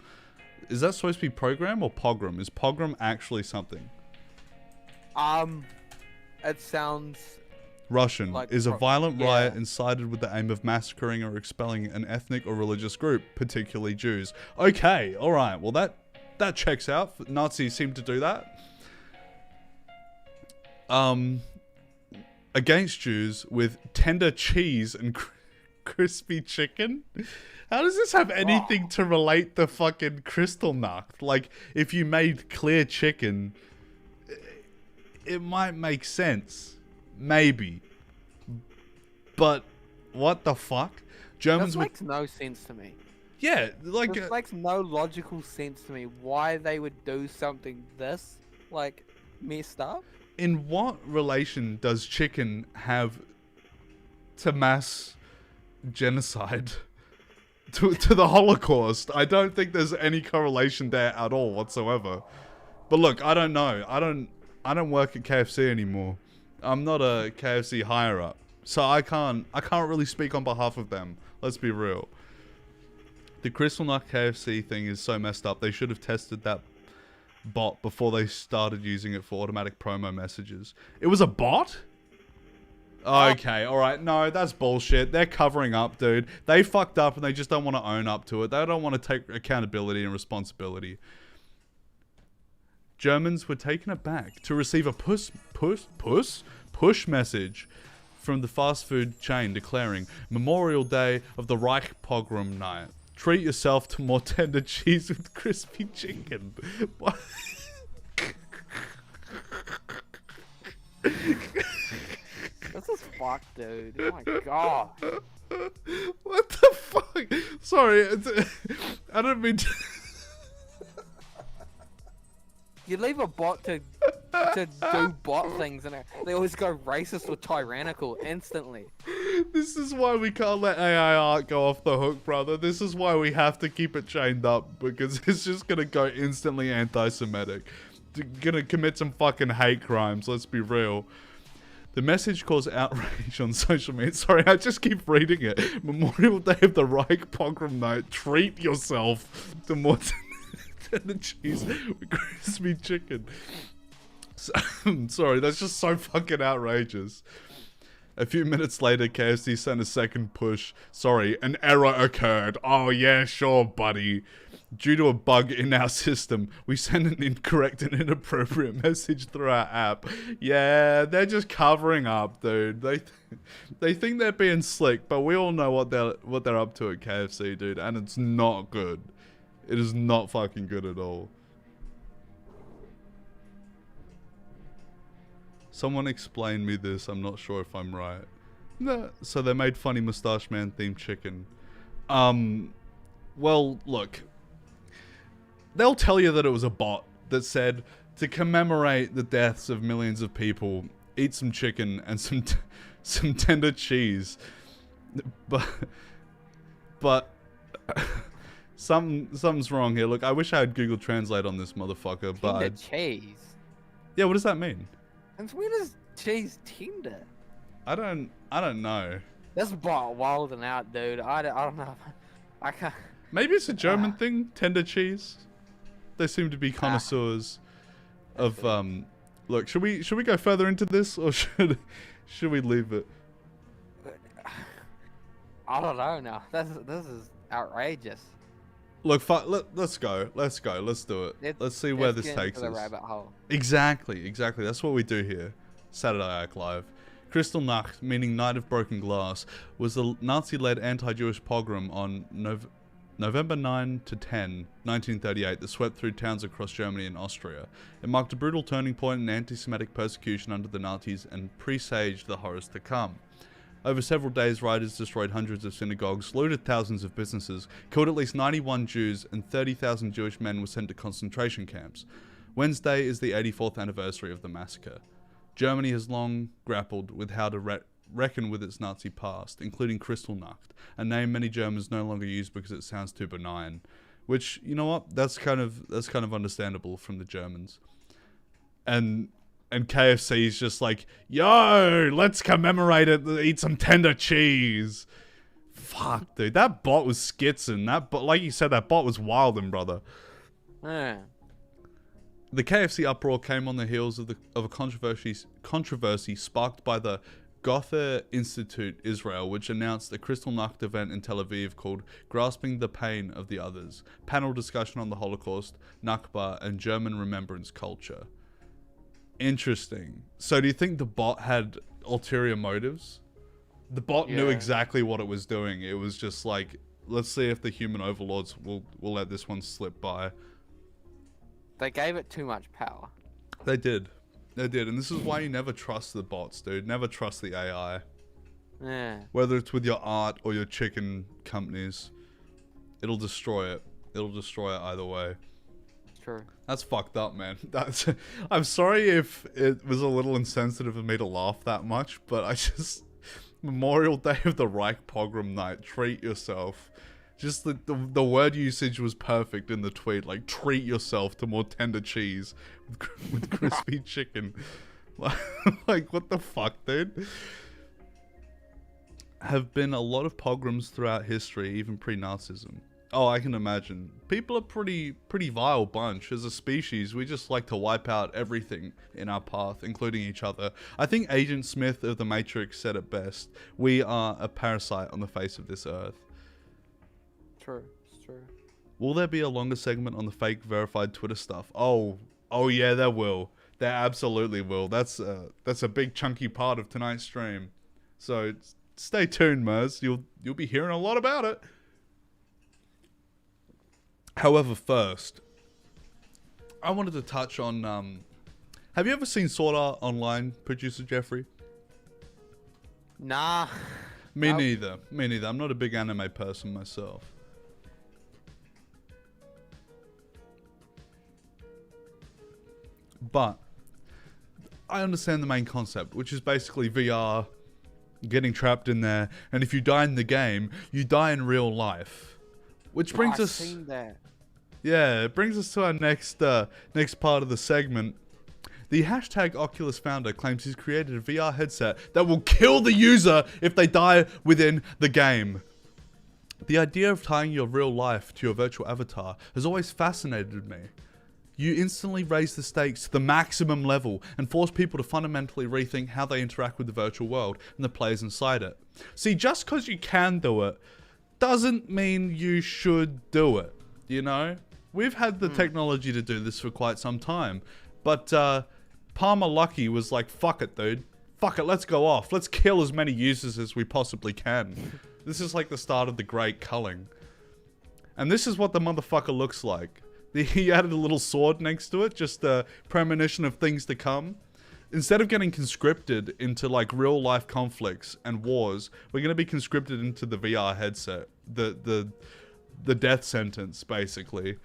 Is that supposed to be program or pogrom? Is pogrom actually something? It sounds Russian like is a violent yeah. riot incited with the aim of massacring or expelling an ethnic or religious group, particularly Jews. Okay, alright, well that checks out. Nazis seem to do that. Against Jews with tender cheese and crispy chicken? How does this have anything to relate to fucking Kristallnacht? Like, if you made clear chicken, it might make sense. Maybe. But, what the fuck? Germans This makes no sense to me. Yeah, like... This makes no logical sense to me why they would do something this, like, messed up. In what relation does chicken have to mass genocide? To the Holocaust? I don't think there's any correlation there at all whatsoever. But look, I don't know. I don't work at KFC anymore. I'm not a KFC higher up. So I can't really speak on behalf of them. Let's be real. The Kristallnacht KFC thing is so messed up. They should have tested that bot before they started using it for automatic promo messages. It was a bot? Okay, alright. No, that's bullshit. They're covering up, dude. They fucked up and they just don't want to own up to it. They don't want to take accountability and responsibility. Germans were taken aback to receive a push message from the fast food chain declaring Memorial Day of the Reich pogrom night. Treat yourself to more tender cheese with crispy chicken. What? This is fucked, dude. Oh my god. What the fuck? Sorry, I don't mean to... You leave a bot to do bot things and they always go racist or tyrannical instantly. This is why we can't let AI art go off the hook, brother. This is why we have to keep it chained up, because it's just gonna go instantly anti-Semitic. Gonna commit some fucking hate crimes, let's be real. The message caused outrage on social media. Sorry, I just keep reading it. Memorial Day of the Reich pogrom night. Treat yourself to more tender cheese with crispy chicken. So, sorry, that's just so fucking outrageous. A few minutes later, KFC sent a second push. Sorry, an error occurred. Oh yeah, sure, buddy. Due to a bug in our system, we sent an incorrect and inappropriate message through our app. Yeah, they're just covering up, dude. They think they're being slick, but we all know what they're up to at KFC, dude, and it's not good. It is not fucking good at all. Someone explain me this. I'm not sure if I'm right. No. So they made funny Mustache Man themed chicken. Well, look. They'll tell you that it was a bot that said, to commemorate the deaths of millions of people, eat some chicken and some tender cheese. But something's wrong here. Look, I wish I had Google Translate on this motherfucker, but Tender cheese. Yeah, what does that mean? And when is cheese tender? I don't know. That's wilding out, dude. I don't know. I can't. Maybe it's a German thing, tender cheese. They seem to be connoisseurs of look, should we go further into this, or should we leave it? I don't know now. This is outrageous. Look, let's go. Let's do it. Let's see where this takes us. Rabbit hole. Exactly. That's what we do here. Saturday Ike Live. Kristallnacht, meaning Night of Broken Glass, was the Nazi-led anti-Jewish pogrom on November 9 to 10, 1938, that swept through towns across Germany and Austria. It marked a brutal turning point in anti-Semitic persecution under the Nazis and presaged the horrors to come. Over several days, rioters destroyed hundreds of synagogues, looted thousands of businesses, killed at least 91 Jews, and 30,000 Jewish men were sent to concentration camps. Wednesday is the 84th anniversary of the massacre. Germany has long grappled with how to reckon with its Nazi past, including Kristallnacht, a name many Germans no longer use because it sounds too benign. Which, you know what, that's kind of understandable from the Germans. And KFC is just like, yo, let's commemorate it, eat some tender cheese. Fuck, dude, that bot was schizzing. That bot, like you said, that bot was wilding, brother. Yeah. The KFC uproar came on the heels of a controversy sparked by the Gotha Institute Israel, which announced a Kristallnacht event in Tel Aviv called Grasping the Pain of the Others, panel discussion on the Holocaust, Nakba, and German remembrance culture. Interesting. So do you think the bot had ulterior motives? The bot knew exactly what it was doing. It was just like, let's see if the human overlords will let this one slip by. They gave it too much power. They did. And this is why you never trust the bots, dude. Never trust the AI. Yeah. Whether it's with your art or your chicken companies, it'll destroy it. It'll destroy it either way. True. That's fucked up, man. I'm sorry if it was a little insensitive of me to laugh that much, but I just... Memorial Day of the Reich pogrom night. Treat yourself. Just the word usage was perfect in the tweet. Like, treat yourself to more tender cheese with crispy chicken. Like, what the fuck, dude? Have been a lot of pogroms throughout history, even pre-Nazism. Oh, I can imagine. People are pretty vile bunch. As a species, we just like to wipe out everything in our path, including each other. I think Agent Smith of The Matrix said it best. We are a parasite on the face of this earth. True, it's true. Will there be a longer segment on the fake verified Twitter stuff? Oh yeah, there will. There absolutely will. That's a big chunky part of tonight's stream. So stay tuned, Mers. You'll be hearing a lot about it. However, first, I wanted to touch on. Have you ever seen Sword Art Online, Producer Jeffrey? Nah. Me neither. I'm not a big anime person myself. But I understand the main concept, which is basically VR, getting trapped in there, and if you die in the game, you die in real life. Which brings us... I've seen that. Yeah, it brings us to our next part of the segment. The hashtag Oculus founder claims he's created a VR headset that will kill the user if they die within the game. The idea of tying your real life to your virtual avatar has always fascinated me. You instantly raise the stakes to the maximum level and force people to fundamentally rethink how they interact with the virtual world and the players inside it. See, just because you can do it doesn't mean you should do it, you know? We've had the technology to do this for quite some time, but Palmer Luckey was like, fuck it, dude. Fuck it, let's go off. Let's kill as many users as we possibly can. This is like the start of the Great Culling. And this is what the motherfucker looks like. He added a little sword next to it, just a premonition of things to come. Instead of getting conscripted into like real life conflicts and wars, we're going to be conscripted into the VR headset. The death sentence, basically.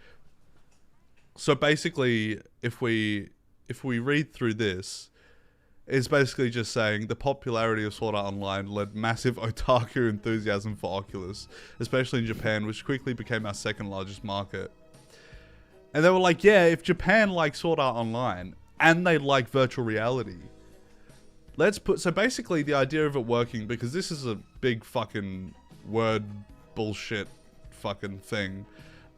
So basically, if we read through this, it's basically just saying the popularity of Sword Art Online led massive otaku enthusiasm for Oculus, especially in Japan, which quickly became our second largest market. And they were like, yeah, if Japan likes Sword Art Online and they like virtual reality, so basically the idea of it working, because this is a big fucking word bullshit fucking thing,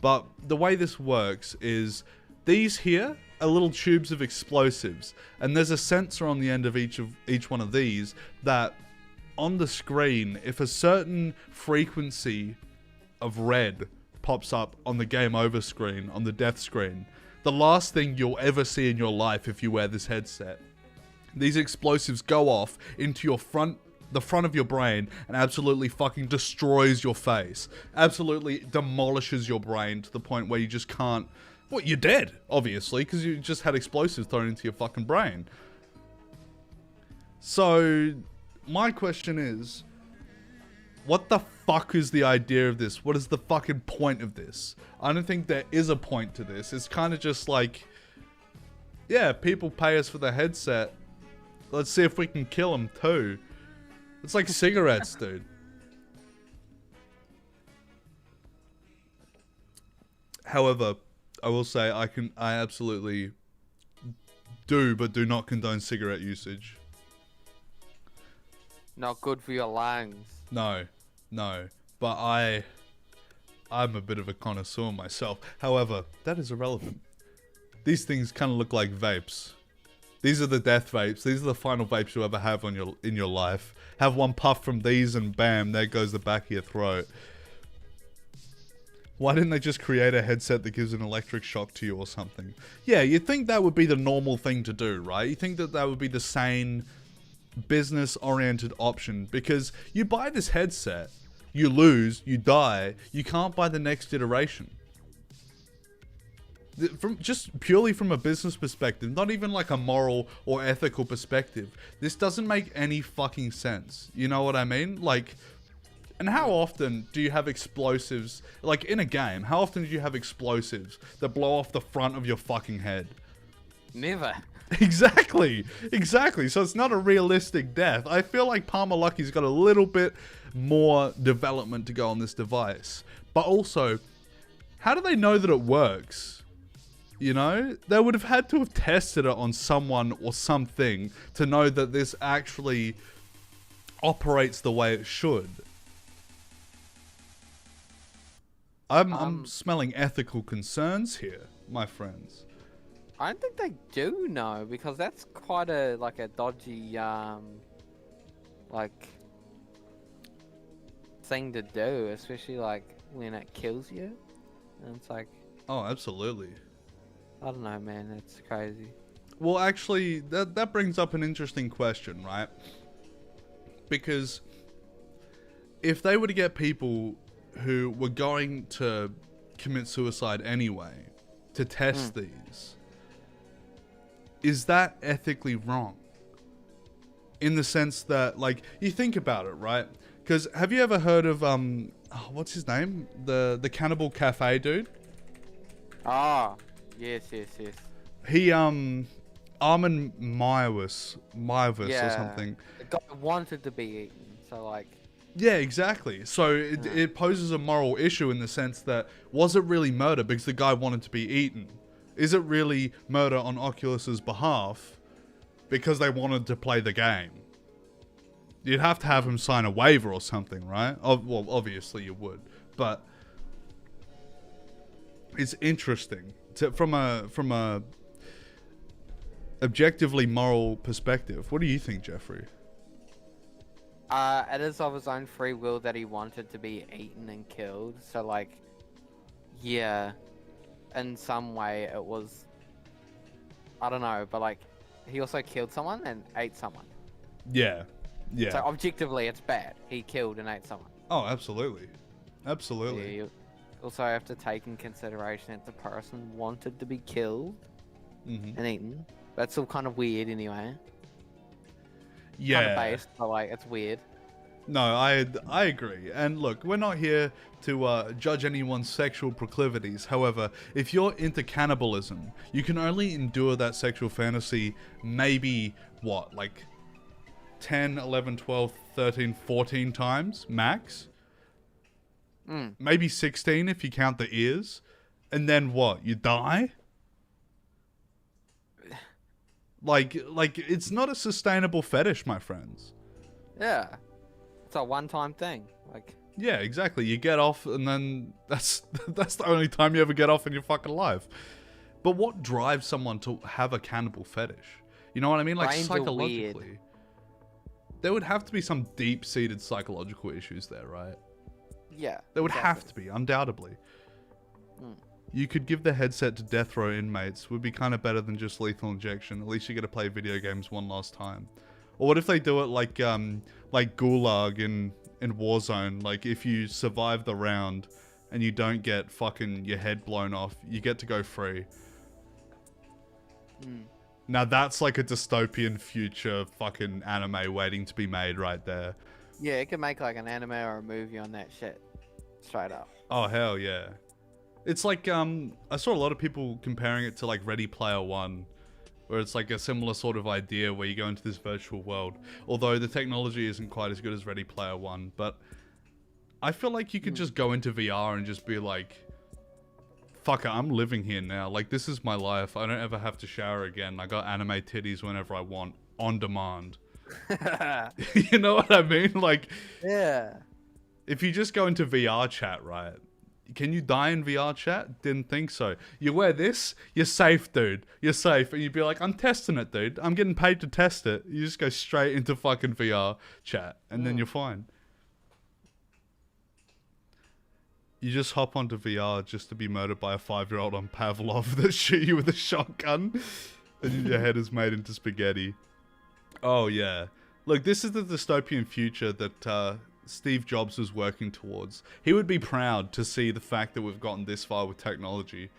but the way this works is these here are little tubes of explosives, and there's a sensor on the end of each one of these that on the screen, if a certain frequency of red pops up on the game over screen, on the death screen, the last thing you'll ever see in your life if you wear this headset, these explosives go off into the front of your brain and absolutely fucking destroys your face. Absolutely demolishes your brain to the point where you just can't... Well, you're dead, obviously, because you just had explosives thrown into your fucking brain. So, my question is, what the fuck is the idea of this? What is the fucking point of this? I don't think there is a point to this. It's kind of just like, yeah, people pay us for the headset. Let's see if we can kill them too. It's like cigarettes, dude. However, I will say I absolutely do, but do not condone cigarette usage. Not good for your lungs. No. But I'm a bit of a connoisseur myself. However, that is irrelevant. These things kind of look like vapes. These are the death vapes. These are the final vapes you'll ever have in your life. Have one puff from these and bam, there goes the back of your throat. Why didn't they just create a headset that gives an electric shock to you or something? Yeah, you'd think that would be the normal thing to do, right? You think that would be the sane, business-oriented option, because you buy this headset, you lose, you die, you can't buy the next iteration. Just purely from a business perspective, not even like a moral or ethical perspective, this doesn't make any fucking sense. You know what I mean? Like, and how often do you have explosives, like in a game, how often do you have explosives that blow off the front of your fucking head? Never. Exactly. So it's not a realistic death. I feel like Palmer Lucky's got a little bit more development to go on this device. But also, how do they know that it works? You know, they would have had to have tested it on someone or something to know that this actually operates the way it should. I'm smelling ethical concerns here, my friends. I don't think they do know, because that's quite a dodgy thing to do, especially like when it kills you. And it's like, oh, absolutely. I don't know, man. It's crazy. Well, actually, that brings up an interesting question, right? Because if they were to get people who were going to commit suicide anyway to test these, is that ethically wrong? In the sense that, like, you think about it, right? Because have you ever heard of what's his name? The Cannibal Cafe dude? Ah, yes. He Armin Maivis or something. The guy wanted to be eaten, so like. Yeah, exactly. So it poses a moral issue in the sense that, was it really murder because the guy wanted to be eaten? Is it really murder on Oculus's behalf because they wanted to play the game? You'd have to have him sign a waiver or something, right? Well, obviously you would, but it's interesting from a objectively moral perspective. What do you think, Jeffrey? It is of his own free will that he wanted to be eaten and killed. So like, yeah, in some way it was, I don't know, but like, he also killed someone and ate someone. Yeah. So objectively, it's bad. He killed and ate someone. Oh, absolutely. Yeah, also have to take in consideration that the person wanted to be killed Mm-hmm. and eaten. That's all kind of weird anyway. Yeah. Kind of based, but like it's weird. No, I agree. And look, we're not here to judge anyone's sexual proclivities. However, if you're into cannibalism, you can only endure that sexual fantasy maybe, what, like 10, 11, 12, 13, 14 times max? Maybe 16 if you count the ears. And then what? You die? Like it's not a sustainable fetish, my friends. Yeah. It's a one-time thing. Like, Yeah, exactly. You get off, and then that's the only time you ever get off in your fucking life. But what drives someone to have a cannibal fetish? You know what I mean? Like brains are psychologically, weird. there would have to be some deep-seated psychological issues there, right? Yeah. There would have exactly. to be, undoubtedly. You could give the headset to death row inmates. Would be kind of better than just lethal injection. At least you get to play video games one last time. Or what if they do it like Gulag in Warzone? Like if you survive the round and you don't get fucking your head blown off, you get to go free. Now that's like a dystopian future fucking anime waiting to be made right there. Yeah, it could make like an anime or a movie on that shit. Straight up. Oh hell yeah. It's like I saw a lot of people comparing it to like Ready Player One, where it's like a similar sort of idea where you go into this virtual world. Although the technology isn't quite as good as Ready Player One, but I feel like you could just go into VR and just be like, fuck it, I'm living here now. Like, this is my life. I don't ever have to shower again. I got anime titties whenever I want, on demand. You know what I mean? Like, Yeah. if you just go into VR chat, right? Can you die in VR chat? Didn't think so. You wear this, you're safe, dude. You're safe. And you'd be like, I'm testing it, dude. I'm getting paid to test it. You just go straight into fucking VR chat, and then you're fine. You just hop onto VR just to be murdered by a 5-year-old on Pavlov that shoot you with a shotgun, and your head is made into spaghetti. Oh, yeah. Look, this is the dystopian future that Steve Jobs was working towards. He would be proud to see the fact that we've gotten this far with technology.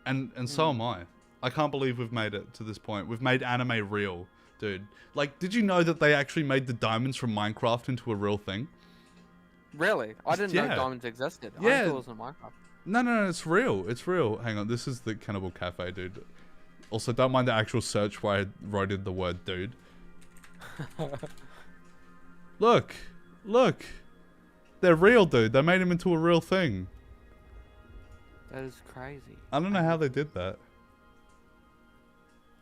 And so am I. I can't believe we've made it to this point. We've made anime real, dude. Like, did you know that they actually made the diamonds from Minecraft into a real thing? Really? I didn't know Yeah. diamonds existed. I Yeah. thought it was in Minecraft. No, it's real. It's real. Hang on, this is the Cannibal Cafe, dude. Also, don't mind the actual search where I wrote in the word dude. Look. They're real, dude. They made him into a real thing. That is crazy. I don't know how they did that.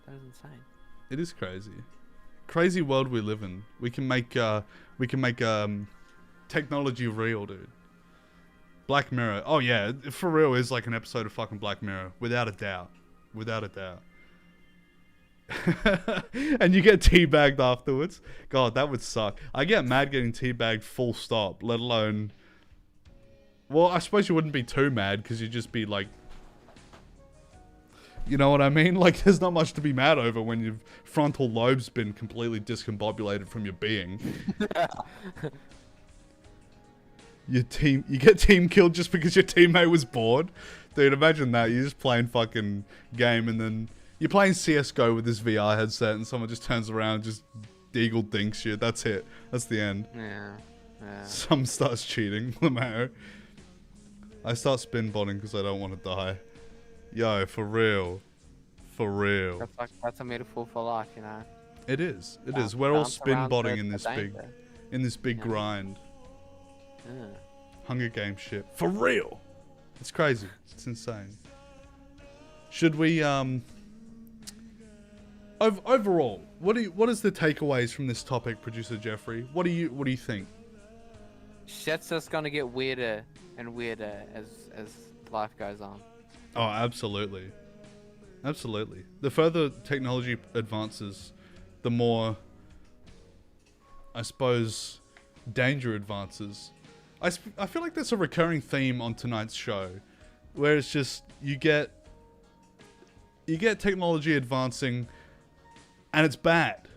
That is insane. It is crazy. Crazy world we live in. We can make technology real, dude. Black Mirror. Oh yeah, it for real is like an episode of fucking Black Mirror, without a doubt. Without a doubt. And you get teabagged afterwards. God, that would suck. I get mad getting teabagged full stop, let alone... Well, I suppose you wouldn't be too mad, because you'd just be like... You know what I mean? Like, there's not much to be mad over when your frontal lobe's been completely discombobulated from your being. You get team killed just because your teammate was bored. Dude, imagine that. You're just playing fucking game and then you're playing CSGO with this VR headset and someone just turns around and just deagle dinks you. That's it. That's the end. Yeah. Some starts cheating. Lamau. I start spin botting because I don't want to die. Yo, for real. For real. That's a metaphor for life, you know. It is. It is. We're all Bounce spin around botting the in this danger. big Yeah. grind. Hunger Game shit. For real. It's crazy. It's insane. Should we overall, what is the takeaways from this topic, producer Jeffrey? What do you think? Shit's just gonna get weirder and weirder as life goes on. Oh, absolutely. Absolutely. The further technology advances, the more, I suppose, danger advances. I feel like that's a recurring theme on tonight's show, where it's just you get technology advancing, and it's bad.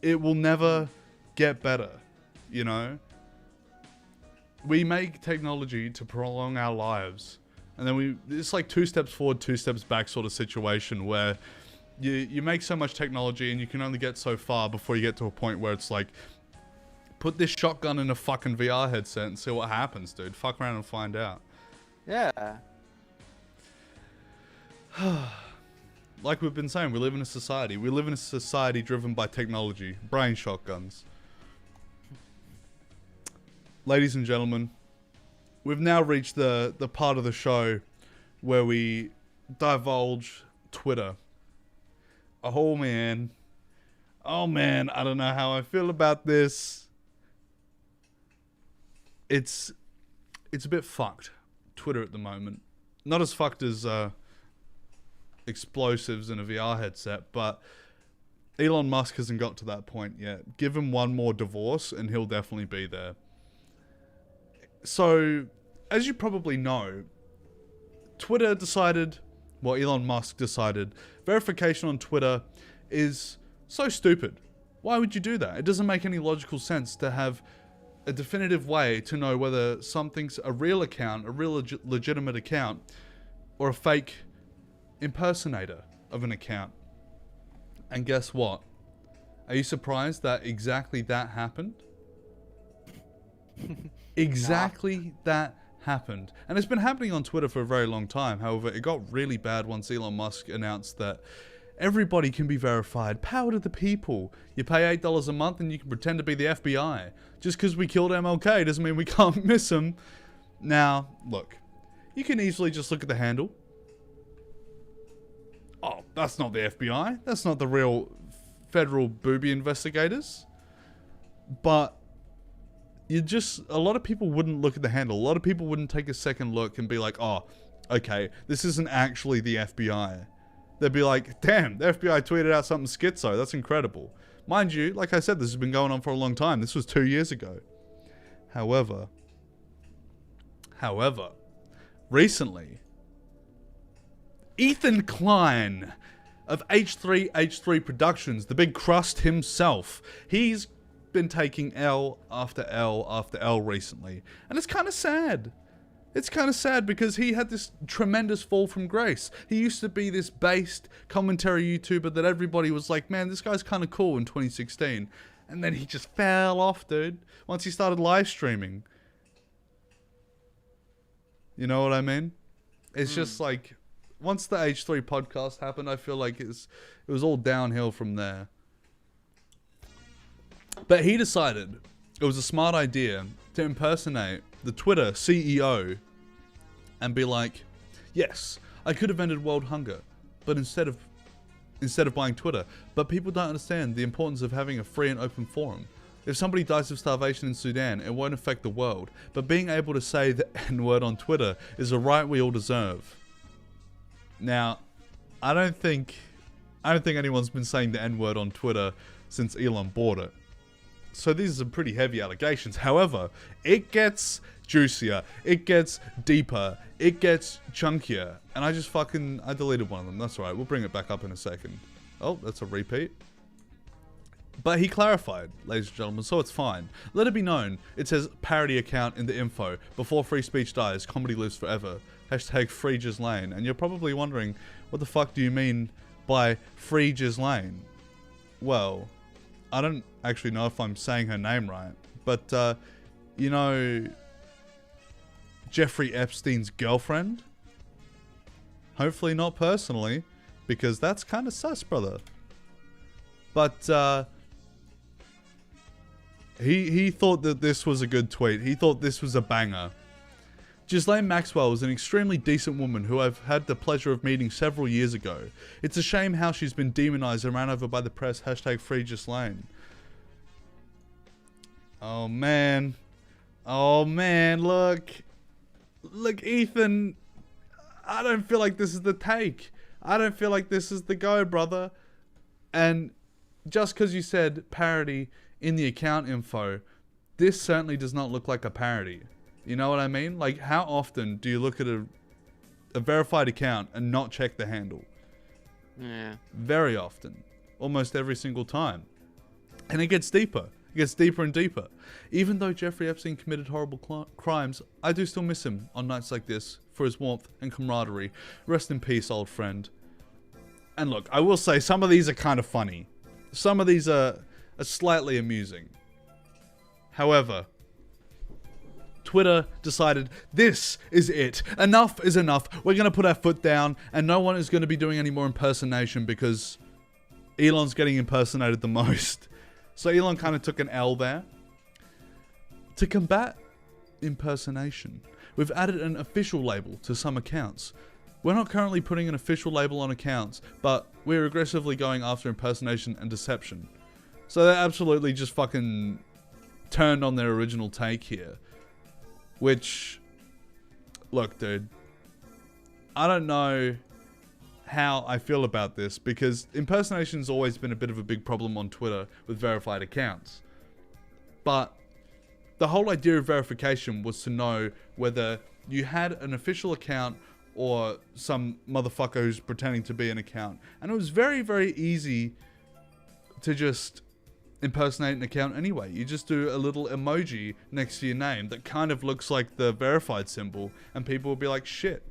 It will never get better, you know. we make technology to prolong our lives, and then it's like 2 steps forward, 2 steps back sort of situation where you make so much technology and you can only get so far before you get to a point where it's like, put this shotgun in a fucking VR headset and see what happens, dude. Fuck around and find out. Yeah. Like we've been saying, we live in a society. We live in a society driven by technology. Brain shotguns. Ladies and gentlemen, we've now reached the part of the show where we divulge Twitter. Oh man, I don't know how I feel about this. It's a bit fucked, Twitter at the moment. Not as fucked as explosives in a VR headset, but Elon Musk hasn't got to that point yet. Give him one more divorce and he'll definitely be there. So, as you probably know, Elon Musk decided, verification on Twitter is so stupid. Why would you do that? It doesn't make any logical sense to have a definitive way to know whether something's a real account, a real legitimate account, or a fake impersonator of an account. And guess what? Are you surprised that exactly that happened? Exactly that happened. And it's been happening on Twitter for a very long time. However, it got really bad once Elon Musk announced that everybody can be verified. Power to the people. You pay $8 a month and you can pretend to be the FBI. Just because we killed MLK doesn't mean we can't miss him. Now, look. You can easily just look at the handle. Oh, that's not the FBI. That's not the real federal booby investigators. But a lot of people wouldn't look at the handle. A lot of people wouldn't take a second look and be like, oh, okay, this isn't actually the FBI. They'd be like, damn, the FBI tweeted out something schizo. That's incredible. Mind you, like I said, this has been going on for a long time. This was 2 years ago. However, recently, Ethan Klein of H3H3 Productions, the big crust himself, he's been taking L after L after L recently. And it's kind of sad. It's kind of sad because he had this tremendous fall from grace. He used to be this based commentary YouTuber that everybody was like, man, this guy's kind of cool in 2016. And then he just fell off, dude. Once he started live streaming. You know what I mean? It's just like, once the H3 podcast happened, I feel like it was all downhill from there. But he decided it was a smart idea to impersonate the Twitter CEO and be like, yes, I could have ended world hunger, but instead of buying Twitter. But people don't understand the importance of having a free and open forum. If somebody dies of starvation in Sudan, it won't affect the world. But being able to say the N-word on Twitter is a right we all deserve. Now, I don't think anyone's been saying the N-word on Twitter since Elon bought it. So these are some pretty heavy allegations. However, it gets juicier, it gets deeper, it gets chunkier. And I deleted one of them. That's alright, we'll bring it back up in a second. Oh, that's a repeat. But he clarified, ladies and gentlemen, so it's fine. Let it be known, it says parody account in the info. Before free speech dies, comedy lives forever. Hashtag Free Ghislaine. And you're probably wondering, what the fuck do you mean by Free Ghislaine? Well, I don't actually know if I'm saying her name right, but, you know, Jeffrey Epstein's girlfriend? Hopefully not personally, because that's kind of sus, brother. But, he thought that this was a good tweet. He thought this was a banger. Ghislaine Maxwell is an extremely decent woman who I've had the pleasure of meeting several years ago. It's a shame how she's been demonized and ran over by the press. Hashtag Free Ghislaine. Oh man. Oh man, look, Ethan, I don't feel like this is the take. I don't feel like this is the go, brother. And just because you said parody in the account info, this certainly does not look like a parody. You know what I mean? Like, how often do you look at a verified account and not check the handle? Yeah. Very often. Almost every single time. And it gets deeper. It gets deeper and deeper. Even though Jeffrey Epstein committed horrible crimes, I do still miss him on nights like this for his warmth and camaraderie. Rest in peace, old friend. And look, I will say some of these are kind of funny. Some of these are slightly amusing. However, Twitter decided this is it. Enough is enough. We're going to put our foot down and no one is going to be doing any more impersonation because Elon's getting impersonated the most. So Elon kind of took an L there. To combat impersonation, we've added an official label to some accounts. We're not currently putting an official label on accounts, but we're aggressively going after impersonation and deception. So they absolutely just fucking turned on their original take here. Which, look, dude, I don't know how I feel about this because impersonation's always been a bit of a big problem on Twitter with verified accounts. But the whole idea of verification was to know whether you had an official account or some motherfucker who's pretending to be an account. And it was very, very easy to just impersonate an account anyway. You just do a little emoji next to your name that kind of looks like the verified symbol, and people will be like, shit.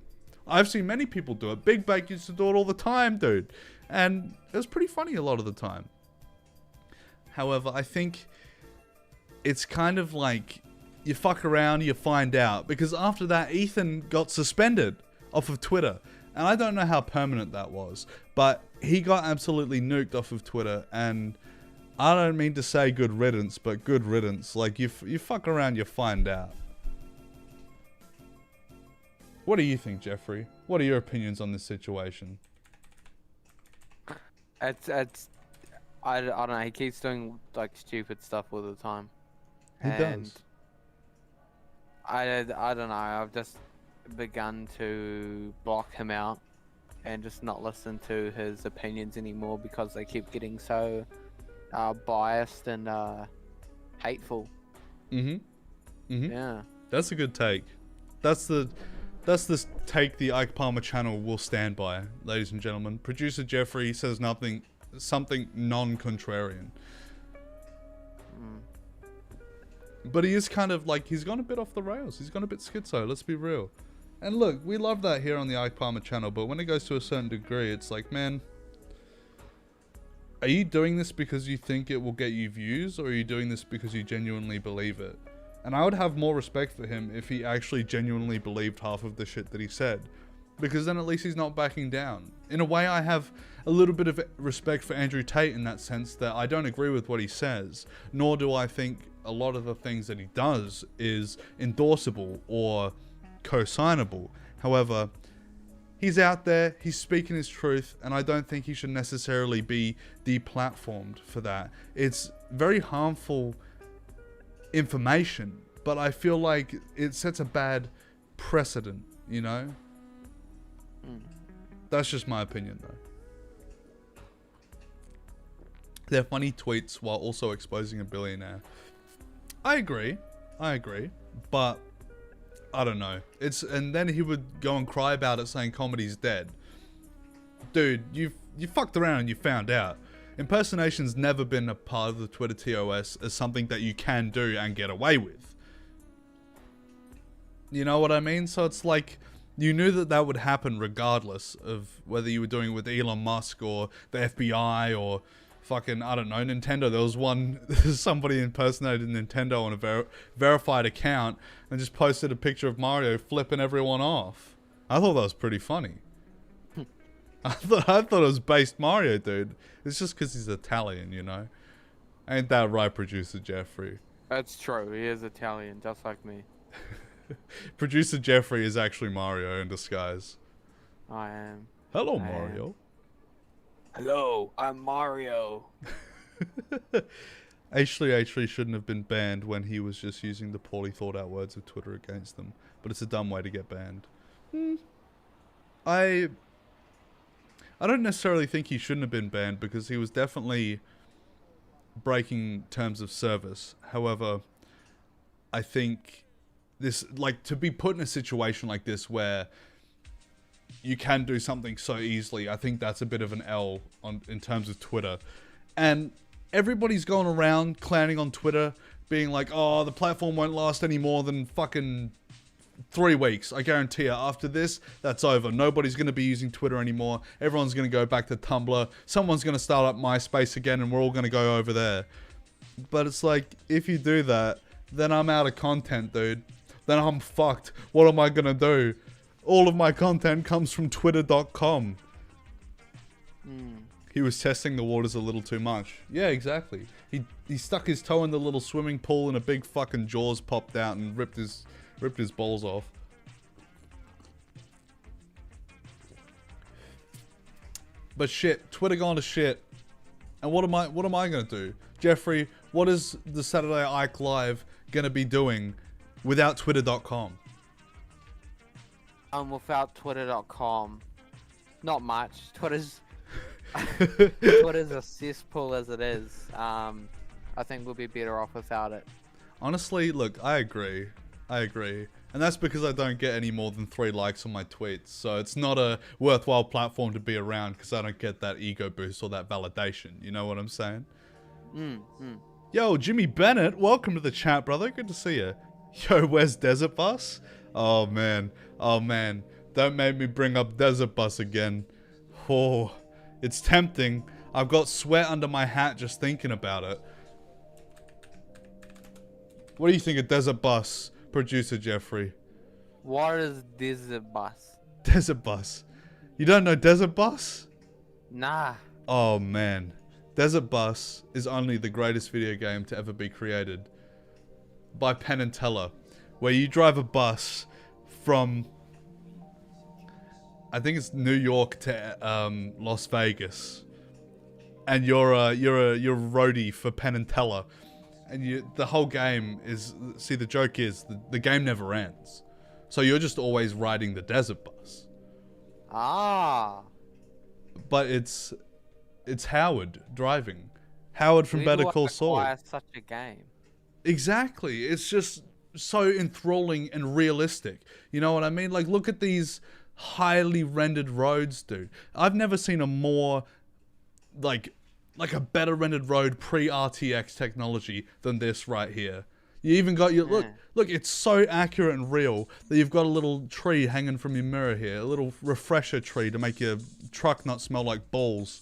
I've seen many people do it. Big Bake used to do it all the time, dude. And it was pretty funny a lot of the time. However, I think it's kind of like you fuck around, you find out. Because after that, Ethan got suspended off of Twitter. And I don't know how permanent that was. But he got absolutely nuked off of Twitter. And I don't mean to say good riddance, but good riddance. Like, you fuck around, you find out. What do you think, Jeffrey? What are your opinions on this situation? I don't know. He keeps doing like stupid stuff all the time. He does. I don't know. I've just begun to block him out and just not listen to his opinions anymore because they keep getting so biased and hateful. Yeah. That's a good take. That's the take the Ike Palmer channel will stand by, ladies and gentlemen. Producer Jeffrey says something non-contrarian. But he is kind of like, he's gone a bit off the rails. He's gone a bit schizo, let's be real. And look, we love that here on the Ike Palmer channel, but when it goes to a certain degree, it's like, man, are you doing this because you think it will get you views, or are you doing this because you genuinely believe it? And I would have more respect for him if he actually genuinely believed half of the shit that he said. Because then at least he's not backing down. In a way, I have a little bit of respect for Andrew Tate in that sense that I don't agree with what he says, nor do I think a lot of the things that he does is endorsable or co-signable. However, he's out there, he's speaking his truth, and I don't think he should necessarily be deplatformed for that. It's very harmful information, but I feel like it sets a bad precedent, you know? That's just my opinion, though. They're funny tweets while also exposing a billionaire. I agree, but I don't know. And then he would go and cry about it, saying comedy's dead. Dude, you fucked around and you found out. Impersonation's never been a part of the Twitter TOS as something that you can do and get away with. You know what I mean? So it's like, you knew that would happen regardless of whether you were doing it with Elon Musk or the FBI or fucking, I don't know, Nintendo. There was somebody impersonated Nintendo on a verified account and just posted a picture of Mario flipping everyone off. I thought that was pretty funny. I thought it was based Mario, dude. It's just because he's Italian, you know? Ain't that right, Producer Jeffrey? That's true. He is Italian, just like me. Producer Jeffrey is actually Mario in disguise. I am. Hello, Mario. Hello, I'm Mario. Ashley shouldn't have been banned when he was just using the poorly thought out words of Twitter against them. But it's a dumb way to get banned. I don't necessarily think he shouldn't have been banned because he was definitely breaking terms of service. However, I think this, like, to be put in a situation like this where you can do something so easily, I think that's a bit of an L in terms of Twitter. And everybody's going around clowning on Twitter, being like, oh, the platform won't last any more than fucking 3 weeks. I guarantee you, after this, that's over. Nobody's going to be using Twitter anymore. Everyone's going to go back to Tumblr. Someone's going to start up MySpace again, and we're all going to go over there. But it's like, if you do that, then I'm out of content, dude. Then I'm fucked. What am I going to do? All of my content comes from twitter.com. He was testing the waters a little too much. Yeah, exactly. He stuck his toe in the little swimming pool and a big fucking jaws popped out and ripped his balls off. But shit, Twitter gone to shit. And what am I gonna do? Jeffrey, what is the Saturday Ike Live gonna be doing without twitter.com? Without twitter.com, not much. Twitter's a cesspool as it is. I think we'll be better off without it. Honestly, look, I agree. And that's because I don't get any more than 3 likes on my tweets. So it's not a worthwhile platform to be around because I don't get that ego boost or that validation. You know what I'm saying? Yo, Jimmy Bennett, welcome to the chat, brother. Good to see you. Yo, where's Desert Bus? Oh, man. Don't make me bring up Desert Bus again. Oh, it's tempting. I've got sweat under my hat just thinking about it. What do you think of Desert Bus, producer Jeffrey? What is Desert Bus? Desert Bus. You don't know Desert Bus? Nah. Oh, man. Desert Bus is only the greatest video game to ever be created. By Penn and Teller. Where you drive a bus from, I think it's New York to Las Vegas. And you're a roadie for Penn and Teller. And the whole game is, see, the joke is the game never ends. So you're just always riding the desert bus. Ah. But it's Howard driving. Howard from Better Call Saul. Such a game. Exactly. It's just so enthralling and realistic. You know what I mean? Like, look at these highly rendered roads, dude. I've never seen a more, like a better rendered road pre-RTX technology than this right here. You even got your, look, it's so accurate and real that you've got a little tree hanging from your mirror here. A little refresher tree to make your truck not smell like balls.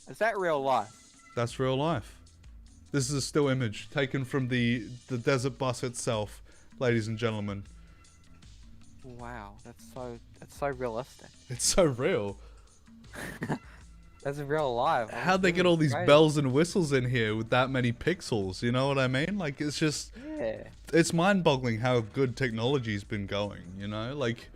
Is that real life? That's real life. This is a still image taken from the desert bus itself, ladies and gentlemen. Wow, that's so realistic. It's so real. That's real life. How'd they get all these bells and whistles in here with that many pixels? You know what I mean? Like, it's just, it's mind-boggling how good technology's been going, you know? Like,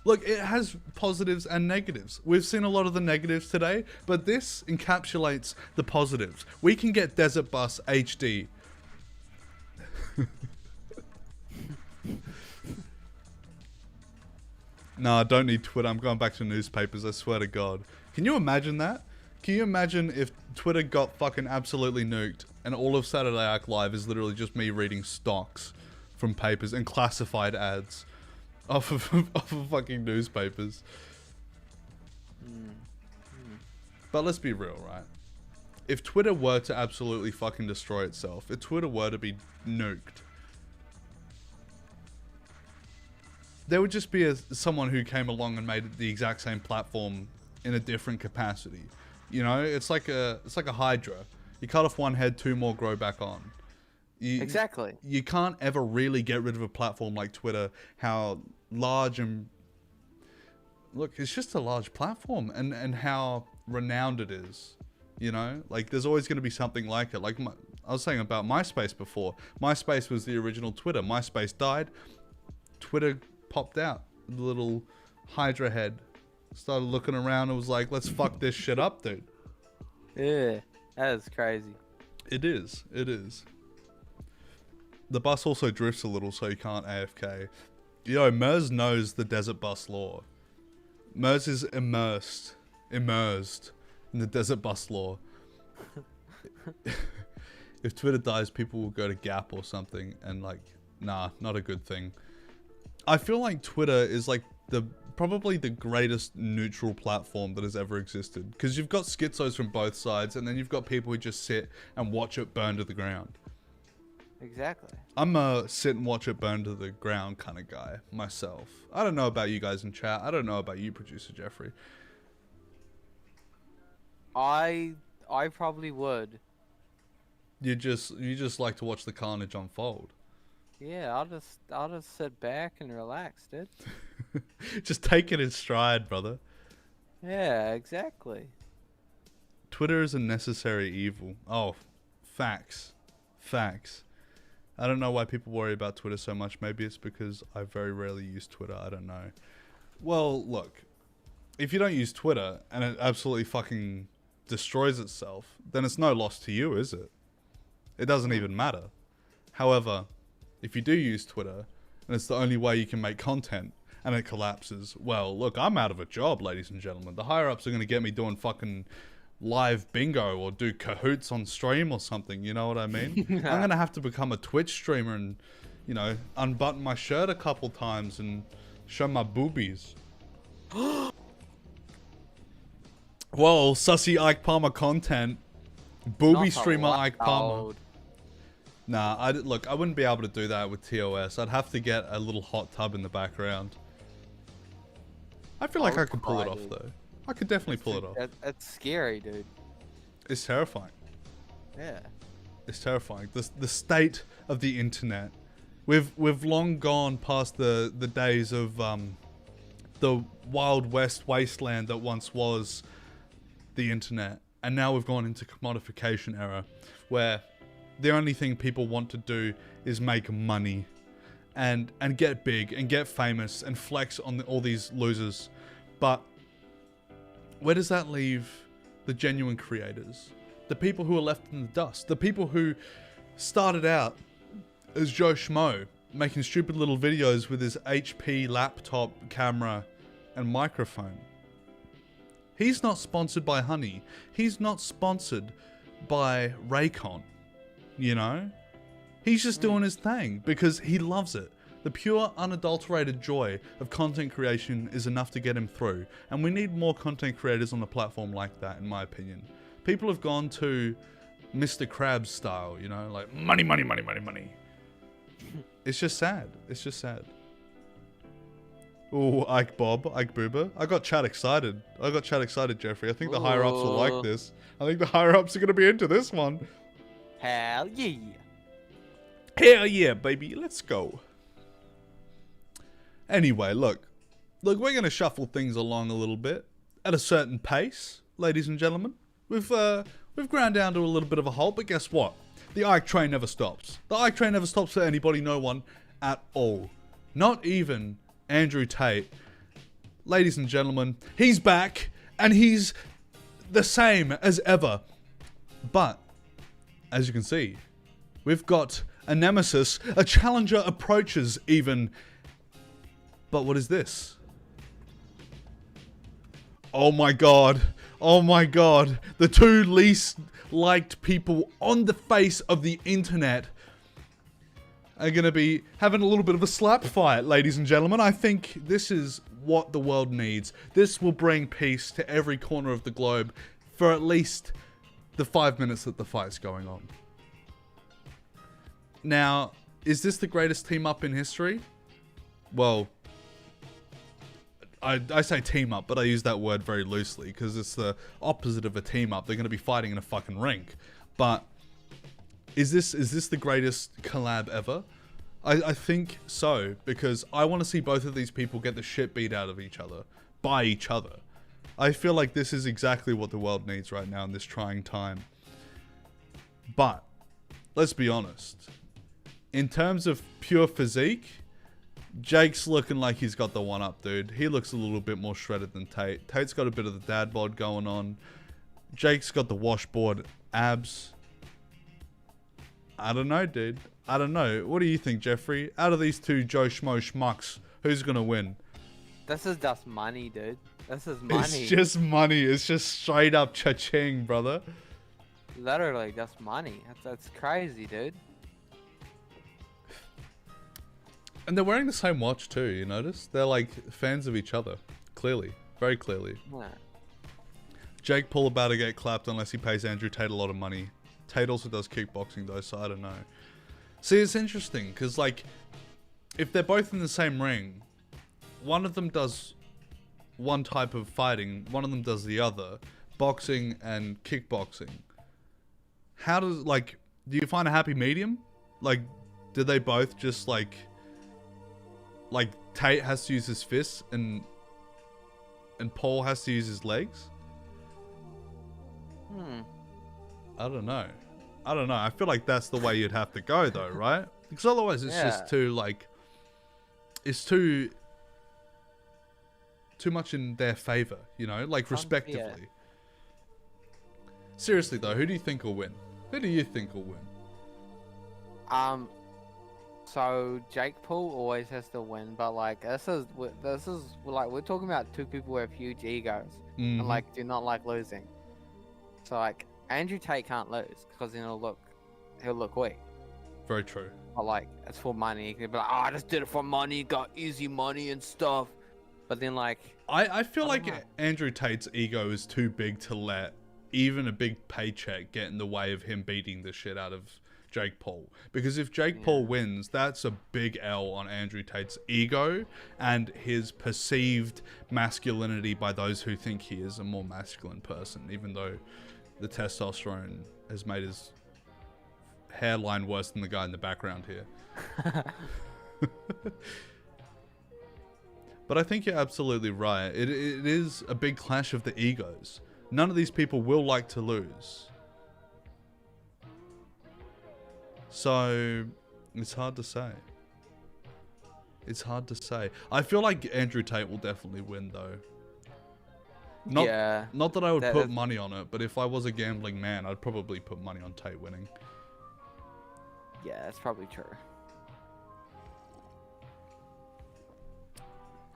look, it has positives and negatives. We've seen a lot of the negatives today, but this encapsulates the positives. We can get Desert Bus HD. No, I don't need Twitter. I'm going back to newspapers, I swear to God. Can you imagine that? Can you imagine if Twitter got fucking absolutely nuked and all of Saturday Night Live is literally just me reading stocks from papers and classified ads off of fucking newspapers? But let's be real, right? If Twitter were to absolutely fucking destroy itself, if Twitter were to be nuked, there would just be someone who came along and made the exact same platform in a different capacity. You know, it's like a hydra. You cut off one head, 2 more grow back on. Exactly. You can't ever really get rid of a platform like Twitter, how large and... Look, it's just a large platform, and how renowned it is. You know? Like, there's always going to be something like it. Like, I was saying about MySpace before. MySpace was the original Twitter. MySpace died. Twitter popped out. The little hydra head. Started looking around and was like, let's fuck this shit up, dude. Yeah, that is crazy. It is. The bus also drifts a little, so you can't AFK. Yo, Mers knows the desert bus lore. Mers is immersed in the desert bus lore. If Twitter dies, people will go to Gap or something, and like, nah, not a good thing. I feel like Twitter is like the probably the greatest neutral platform that has ever existed. Because you've got schizos from both sides, and then you've got people who just sit and watch it burn to the ground. Exactly. I'm a sit and watch it burn to the ground kind of guy myself. I don't know about you guys in chat. I don't know about you, producer Jeffrey. I probably would. You just like to watch the carnage unfold. Yeah, I'll just sit back and relax, dude. Just take it in stride, brother. Yeah, exactly. Twitter is a necessary evil. Oh, facts. Facts. I don't know why people worry about Twitter so much. Maybe it's because I very rarely use Twitter. I don't know. Well, look. If you don't use Twitter and it absolutely fucking destroys itself, then it's no loss to you, is it? It doesn't even matter. However, if you do use Twitter and it's the only way you can make content and it collapses, well, look, I'm out of a job, ladies and gentlemen. The higher ups are going to get me doing fucking live bingo or do cahoots on stream or something, you know what I mean? I'm going to have to become a Twitch streamer and, you know, unbutton my shirt a couple times and show my boobies. Whoa, sussy Ike Palmer content. Booby streamer Ike Palmer. Nah, look, I wouldn't be able to do that with TOS. I'd have to get a little hot tub in the background. I feel like I could pull it off, though. I could definitely pull it off. It's scary, dude. It's terrifying. Yeah. It's terrifying. The state of the internet. We've long gone past the days of the Wild West wasteland that once was the internet, and now we've gone into commodification era, where the only thing people want to do is make money and get big and get famous and flex on all these losers. But where does that leave the genuine creators? The people who are left in the dust? The people who started out as Joe Schmo, making stupid little videos with his HP laptop camera and microphone. He's not sponsored by Honey. He's not sponsored by Raycon. You know? He's just doing his thing because he loves it. The pure, unadulterated joy of content creation is enough to get him through. And we need more content creators on a platform like that, in my opinion. People have gone to Mr. Krabs style, you know? Like, money, money, money, money, money. It's just sad. It's just sad. Ooh, Ike Boober. I got chat excited. Jeffrey. I think the higher ups will like this. I think the higher ups are going to be into this one. Hell yeah. Hell yeah, baby. Let's go. Anyway, look, we're going to shuffle things along a little bit at a certain pace, ladies and gentlemen. We've ground down to a little bit of a halt, but guess what? The Ike train never stops. The Ike train never stops for anybody, no one at all. Not even Andrew Tate. Ladies and gentlemen, he's back and he's the same as ever. But as you can see, we've got a nemesis, a challenger approaches even. But what is this? Oh my god. Oh my god. The two least liked people on the face of the internet are going to be having a little bit of a slap fight, ladies and gentlemen. I think this is what the world needs. This will bring peace to every corner of the globe for at least the 5 minutes that the fight's going on. Now, is this the greatest team up in history? Well, I say team up, but I use that word very loosely because it's the opposite of a team up. They're going to be fighting in a fucking rink. But is this the greatest collab ever? I think so, because I want to see both of these people get the shit beat out of each other by each other. I feel like this is exactly what the world needs right now in this trying time. But let's be honest. In terms of pure physique, Jake's looking like he's got the one up, dude. He looks a little bit more shredded than Tate. Tate's got a bit of the dad bod going on. Jake's got the washboard abs. I don't know, dude. I don't know. What do you think, Jeffrey? Out of these two Joe Schmo schmucks, who's gonna win? This is just money, dude. This is money. It's just money. It's just straight up cha-ching, brother. Literally, just money. That's crazy, dude. And they're wearing the same watch too, you notice? They're like fans of each other. Clearly. Very clearly. Yeah. Jake Paul about to get clapped unless he pays Andrew Tate a lot of money. Tate also does kickboxing though, so I don't know. See, it's interesting, because like, if they're both in the same ring, one of them does one type of fighting, one of them does the other. Boxing and kickboxing. How does, like, do you find a happy medium? Like, do they both just like Tate has to use his fists and Paul has to use his legs? I don't know. I feel like that's the way you'd have to go though, right? Because otherwise it's just too, like, it's too much in their favor, you know? Like, respectively. Seriously though, who do you think will win? Who do you think will win? So Jake Paul always has to win, but like this is like we're talking about two people with huge egos and like do not like losing. So like Andrew Tate can't lose because then he'll look weak. Very true. But like it's for money. He can be like, oh, I just did it for money, got easy money and stuff. But then like I feel like Andrew Tate's ego is too big to let even a big paycheck get in the way of him beating the shit out of Jake Paul. Because if Jake Paul wins, that's a big L on Andrew Tate's ego and his perceived masculinity by those who think he is a more masculine person, even though the testosterone has made his hairline worse than the guy in the background here. But I think you're absolutely right. It is a big clash of the egos. None of these people will like to lose. So, it's hard to say. It's hard to say. I feel like Andrew Tate will definitely win, though. Not that I would put money on it, but if I was a gambling man, I'd probably put money on Tate winning. Yeah, that's probably true.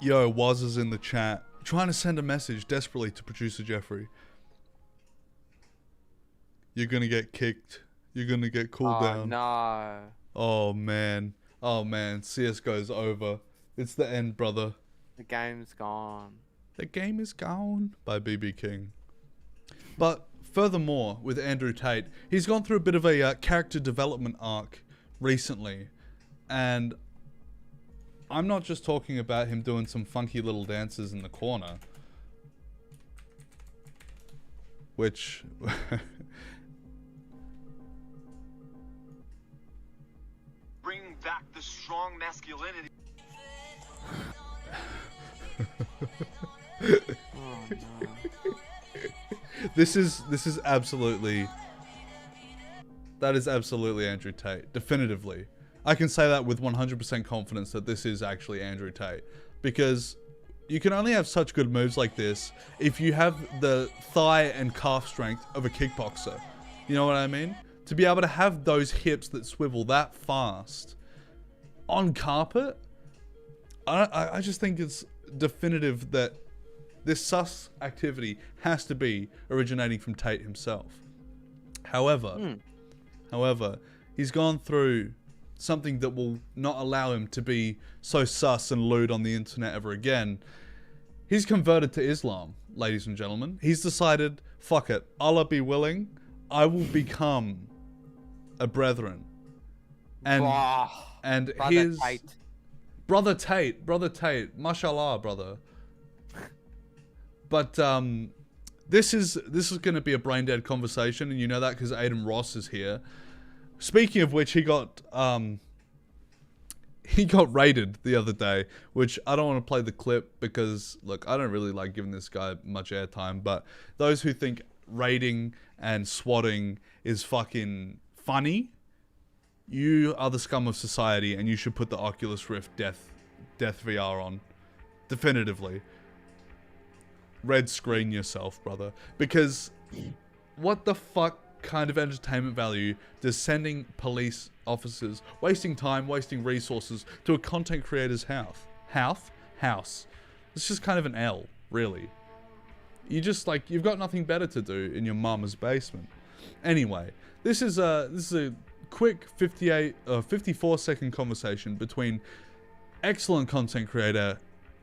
Yo, Waz is in the chat, trying to send a message desperately to producer Jeffrey. You're gonna get kicked. You're gonna get cooled down. No. Oh man. Oh man. CSGO's over. It's the end, brother. The game's gone. The game is gone by BB King. But furthermore, with Andrew Tate, he's gone through a bit of a character development arc recently. And I'm not just talking about him doing some funky little dances in the corner. Which... Bring back the strong masculinity. Oh no. This is absolutely... That is absolutely Andrew Tate. Definitively. I can say that with 100% confidence that this is actually Andrew Tate. Because you can only have such good moves like this if you have the thigh and calf strength of a kickboxer. You know what I mean? To be able to have those hips that swivel that fast on carpet, I just think it's definitive that this sus activity has to be originating from Tate himself. However, he's gone through something that will not allow him to be so sus and lewd on the internet ever again. He's converted to Islam, ladies and gentlemen. He's decided, fuck it, Allah be willing, I will become a brethren. And his brother Tate, mashallah, brother. But this is going to be a brain dead conversation, and you know that because Aiden Ross is here. Speaking of which, he got raided the other day, which I don't want to play the clip because look, I don't really like giving this guy much airtime. But those who think raiding and swatting is fucking funny, you are the scum of society, and you should put the Oculus Rift Death VR on, definitively. Red screen yourself, brother, because what the fuck kind of entertainment value does sending police officers, wasting time, wasting resources to a content creator's house? It's just kind of an L, really. You just like, you've got nothing better to do in your mama's basement. Anyway, this is a quick 54-second conversation between excellent content creator,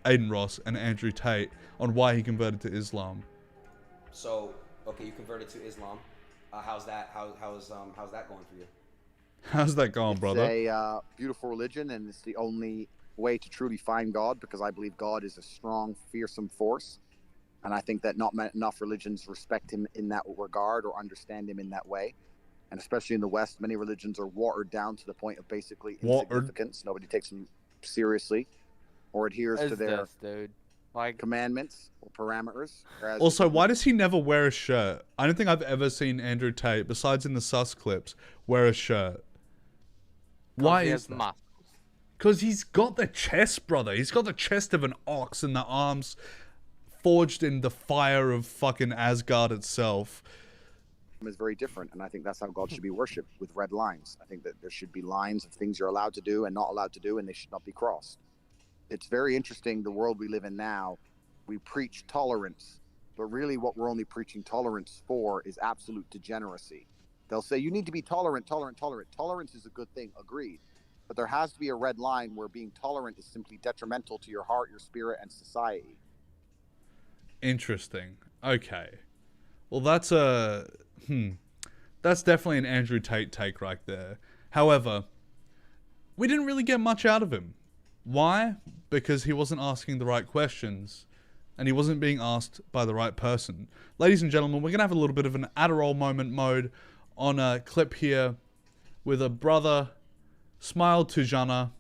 Aiden Ross, and Andrew Tate on why he converted to Islam. So, okay, you converted to Islam. How's that? How's that going for you? How's that going, brother? It's a beautiful religion, and it's the only way to truly find God, because I believe God is a strong, fearsome force. And I think that not enough religions respect him in that regard or understand him in that way. And especially in the West, many religions are watered down to the point of basically insignificance. Nobody takes them seriously or adheres to their commandments or parameters. Also, why does he never wear a shirt? I don't think I've ever seen Andrew Tate, besides in the sus clips, wear a shirt. Why is that? Because he's got the chest, brother. He's got the chest of an ox and the arms forged in the fire of fucking Asgard itself. Is very different, and I think that's how God should be worshipped, with red lines. I think that there should be lines of things you're allowed to do and not allowed to do, and they should not be crossed. It's very interesting, the world we live in now. We preach tolerance, but really what we're only preaching tolerance for is absolute degeneracy. They'll say you need to be tolerant. Tolerance is a good thing, agreed, but there has to be a red line where being tolerant is simply detrimental to your heart, your spirit, and society. Interesting. Okay, well, that's definitely an Andrew Tate take right there. However, we didn't really get much out of him. Why? Because he wasn't asking the right questions, and he wasn't being asked by the right person. Ladies and gentlemen, we're going to have a little bit of an Adderall moment mode on a clip here with a brother, Smile Tujana.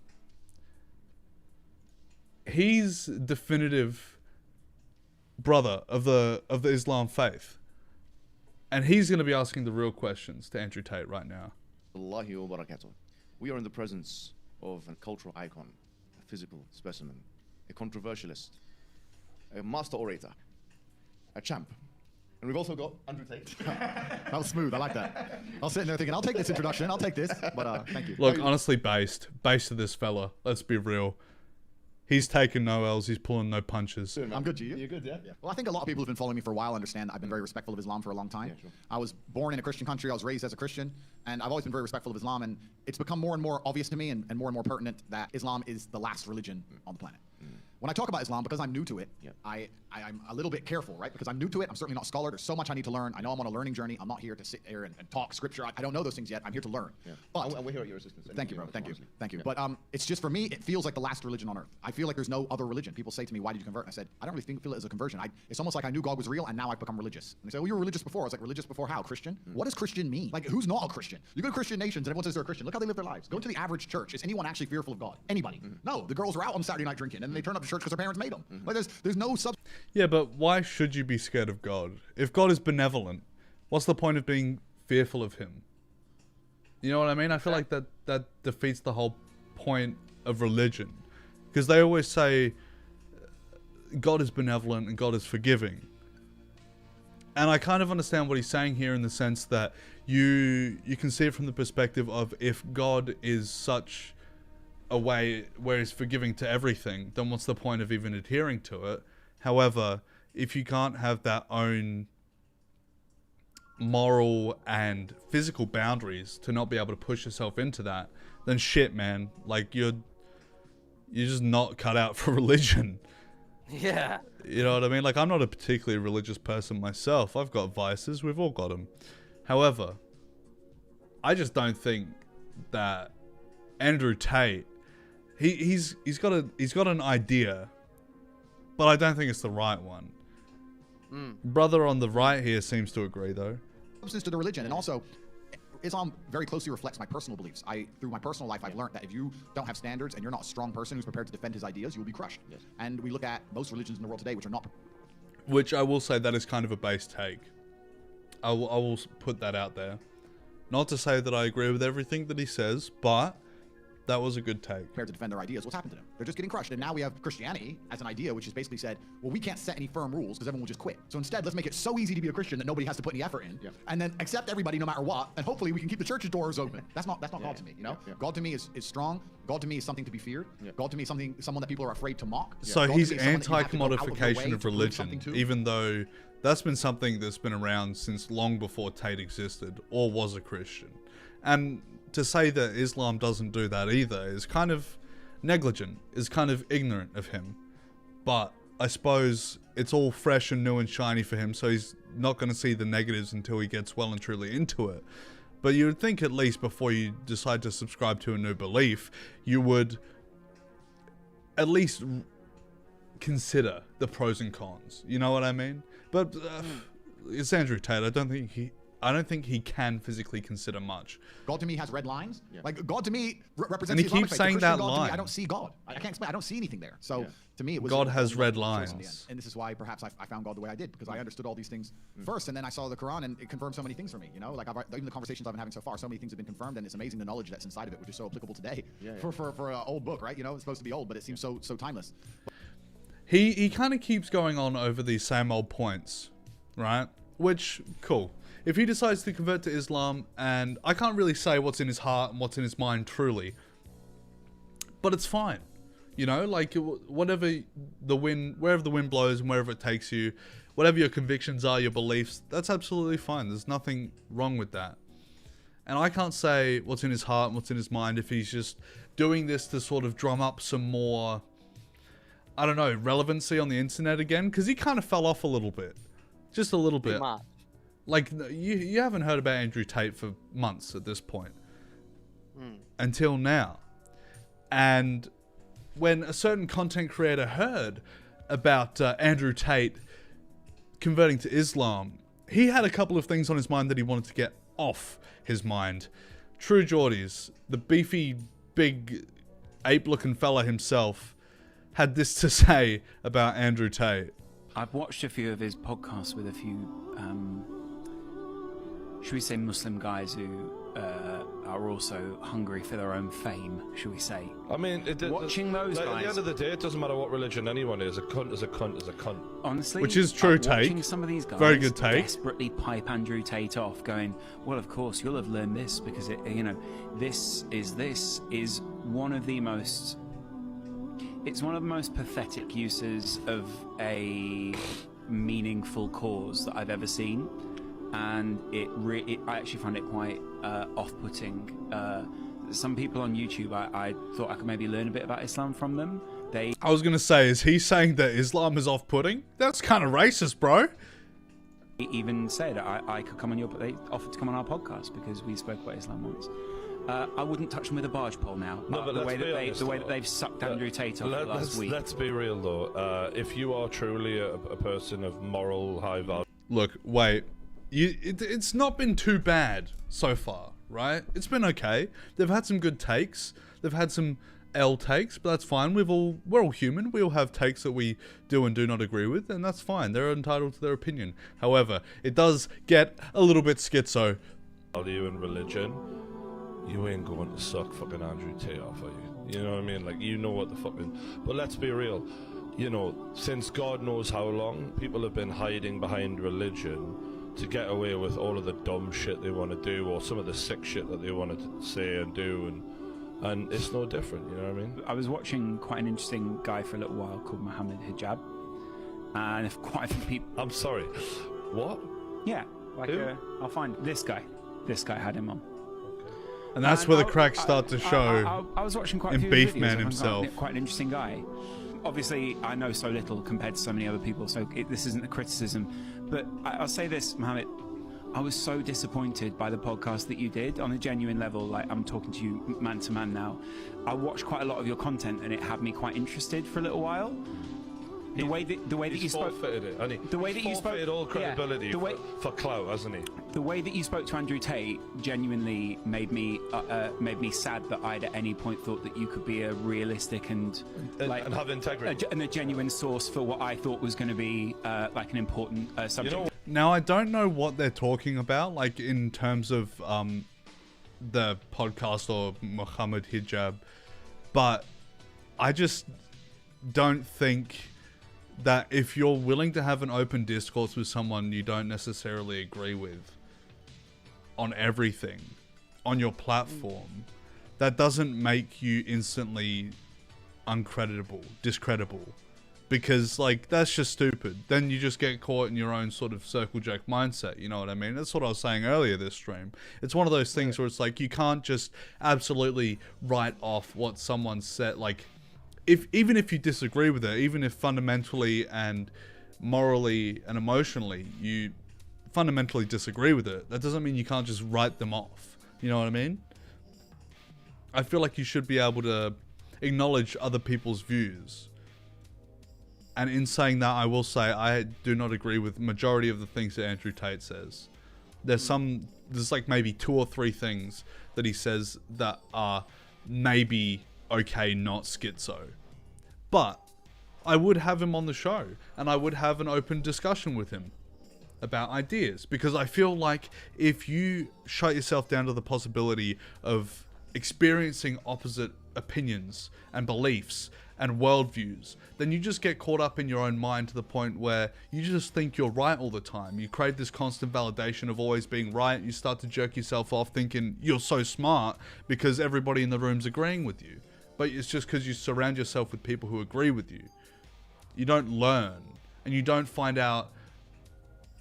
He's definitive brother of the Islam faith. And he's going to be asking the real questions to Andrew Tate right now. Allahi wa barakatuh. We are in the presence of a cultural icon, a physical specimen, a controversialist, a master orator, a champ. And we've also got Andrew Tate. That was smooth. I like that. I was sitting there thinking, I'll take this introduction. I'll take this. But thank you. Look, honestly, based to this fella. Let's be real. He's taking no L's. He's pulling no punches. I'm good, you? You're good, yeah? Well, I think a lot of people who've been following me for a while understand I've been very respectful of Islam for a long time. Yeah, sure. I was born in a Christian country. I was raised as a Christian. And I've always been very respectful of Islam. And it's become more and more obvious to me and more pertinent that Islam is the last religion on the planet. When I talk about Islam, because I'm new to it, I'm a little bit careful, right? Because I'm new to it. I'm certainly not a scholar. There's so much I need to learn. I know I'm on a learning journey. I'm not here to sit here and talk scripture. I don't know those things yet. I'm here to learn. Yeah. But we're here at your assistance. thank you, bro. Thank you. Thank you. Yeah. But it's just, for me, it feels like the last religion on earth. I feel like there's no other religion. People say to me, why did you convert? And I said, I don't really feel it as a conversion. It's almost like I knew God was real and now I've become religious. And they say, oh, you were religious before. I was like, religious before how? Christian? What does Christian mean? Like, who's not a Christian? You go to Christian nations and everyone says they're a Christian. Look how they live their lives. Go to the average church. Is anyone actually fearful of God? Anybody? No, the girls are out on Saturday night drinking and they turn up to church because their parents made them. Like, there's no Yeah, but why should you be scared of God? If God is benevolent, what's the point of being fearful of him? You know what I mean? I feel like that defeats the whole point of religion. Because they always say God is benevolent and God is forgiving. And I kind of understand what he's saying here in the sense that you can see it from the perspective of, if God is such a way where he's forgiving to everything, then what's the point of even adhering to it? However, if you can't have that own moral and physical boundaries to not be able to push yourself into that, then shit, man, like you're just not cut out for religion. Yeah. You know what I mean? Like, I'm not a particularly religious person myself. I've got vices. We've all got them. However, I just don't think that Andrew Tate, he's got an idea, but I don't think it's the right one. Brother on the right here seems to agree, though. substance to the religion. And also, Islam very closely reflects my personal beliefs. Through my personal life, I've learned that if you don't have standards and you're not a strong person who's prepared to defend his ideas, you will be crushed. Yes. And we look at most religions in the world today, which are not. Which I will say, that is kind of a base take. I will put that out there. Not to say that I agree with everything that he says, but that was a good take. Prepared to defend their ideas. What's happened to them? They're just getting crushed. And now we have Christianity as an idea, which has basically said, well, we can't set any firm rules because everyone will just quit. So instead, let's make it so easy to be a Christian that nobody has to put any effort in, and then accept everybody no matter what. And hopefully we can keep the church's doors open. That's not God to me, you know? God to me is strong. God to me is something to be feared. God to me is someone that people are afraid to mock. So God he's to me is someone that you have to go out of your way anti-commodification of to prove religion, something to. even though that's been something that's been around since long before Tate existed or was a Christian. And to say that Islam doesn't do that either is kind of negligent, is kind of ignorant of him. But I suppose it's all fresh and new and shiny for him, so he's not going to see the negatives until he gets well and truly into it. But you would think at least before you decide to subscribe to a new belief, you would at least consider the pros and cons. You know what I mean? But it's Andrew Tate. I don't think he can physically consider much. God to me has red lines. Yeah. Like God to me represents And he the Islamic keeps faith. saying The Christian that God to line. me, I don't see God. I can't explain. I don't see anything there. So to me, it was God a has red choice in the end. lines. And this is why perhaps I found God the way I did, because I understood all these things first, and then I saw the Quran, and it confirmed so many things for me. You know, like even the conversations I've been having so far, so many things have been confirmed, and it's amazing the knowledge that's inside of it, which is so applicable today for an old book, right? You know, it's supposed to be old, but it seems so timeless. He kind of keeps going on over these same old points, right? Which, cool. If he decides to convert to Islam, and I can't really say what's in his heart and what's in his mind truly, but it's fine. You know, like whatever wherever the wind blows and wherever it takes you, whatever your convictions are, your beliefs, that's absolutely fine. There's nothing wrong with that. And I can't say what's in his heart and what's in his mind if he's just doing this to sort of drum up some more, I don't know, relevancy on the internet again, because he kind of fell off a little bit. Just a little bit. Like, you haven't heard about Andrew Tate for months at this point. Until now. And when a certain content creator heard about Andrew Tate converting to Islam, he had a couple of things on his mind that he wanted to get off his mind. True Geordies, the beefy, big, ape-looking fella himself, had this to say about Andrew Tate. I've watched a few of his podcasts with a few, should we say, Muslim guys who are also hungry for their own fame, should we say. I mean, watching those like, guys... At the end of the day, it doesn't matter what religion anyone is. A cunt is a cunt is a cunt. Honestly, which is true, watching Tate. some of these guys very good take. Desperately pipe Andrew Tate off, going, well, of course, you'll have learned this because, this is one of the most... It's one of the most pathetic uses of a meaningful cause that I've ever seen, and I actually find it quite off-putting. Some people on YouTube, I thought I could maybe learn a bit about Islam from them. I was gonna say, is he saying that Islam is off-putting? That's kind of racist, bro. He even said I could come on they offered to come on our podcast because we spoke about Islam once. I wouldn't touch them with a barge pole now. No, but the way that they've sucked Andrew Tate off the last week. Let's be real though. If you are truly a person of moral high value, look, wait, it's not been too bad so far, right? It's been okay. They've had some good takes. They've had some L takes, but that's fine. We're all human. We all have takes that we do and do not agree with, and that's fine. They're entitled to their opinion. However, it does get a little bit schizo. Value in religion. You ain't going to suck fucking Andrew Tate off, are you? You know what I mean? Like, you know what the fucking... But let's be real. You know, since God knows how long, people have been hiding behind religion to get away with all of the dumb shit they want to do, or some of the sick shit that they want to say and do, and it's no different, you know what I mean? I was watching quite an interesting guy for a little while called Mohammed Hijab, and if quite a few people... I'm sorry, what? Yeah, like I'll find this guy. This guy had him on. And that's where the cracks start to show. I was watching quite a in few Beef videos Man of him, himself. Quite an interesting guy. Obviously, I know so little compared to so many other people, so this isn't a criticism. But I'll say this, Mohammed, I was so disappointed by the podcast that you did on a genuine level. Like, I'm talking to you man to man now. I watched quite a lot of your content, and it had me quite interested for a little while. The way that you spoke, the way that you spoke, all credibility for clout, hasn't he? The way that you spoke to Andrew Tate genuinely made me sad that I'd at any point thought that you could be a realistic and have integrity and a genuine source for what I thought was going to be like an important subject. You know, now I don't know what they're talking about, like in terms of the podcast or Mohammed Hijab, but I just don't think that if you're willing to have an open discourse with someone you don't necessarily agree with on everything on your platform, that doesn't make you instantly discreditable. Because, like, that's just stupid. Then you just get caught in your own sort of circle jerk mindset, you know what I mean? That's what I was saying earlier this stream. It's one of those things where it's like, you can't just absolutely write off what someone said, like, even if you disagree with it, even if fundamentally and morally and emotionally you fundamentally disagree with it, that doesn't mean you can't just write them off. You know what I mean? I feel like you should be able to acknowledge other people's views. And in saying that, I will say I do not agree with majority of the things that Andrew Tate says. There's like maybe 2 or 3 things that he says that are maybe okay, not schizo. But I would have him on the show, and I would have an open discussion with him about ideas, because I feel like if you shut yourself down to the possibility of experiencing opposite opinions and beliefs and worldviews, then you just get caught up in your own mind to the point where you just think you're right all the time. You crave this constant validation of always being right. You start to jerk yourself off thinking you're so smart because everybody in the room's agreeing with you. But it's just because you surround yourself with people who agree with you. You don't learn, and you don't find out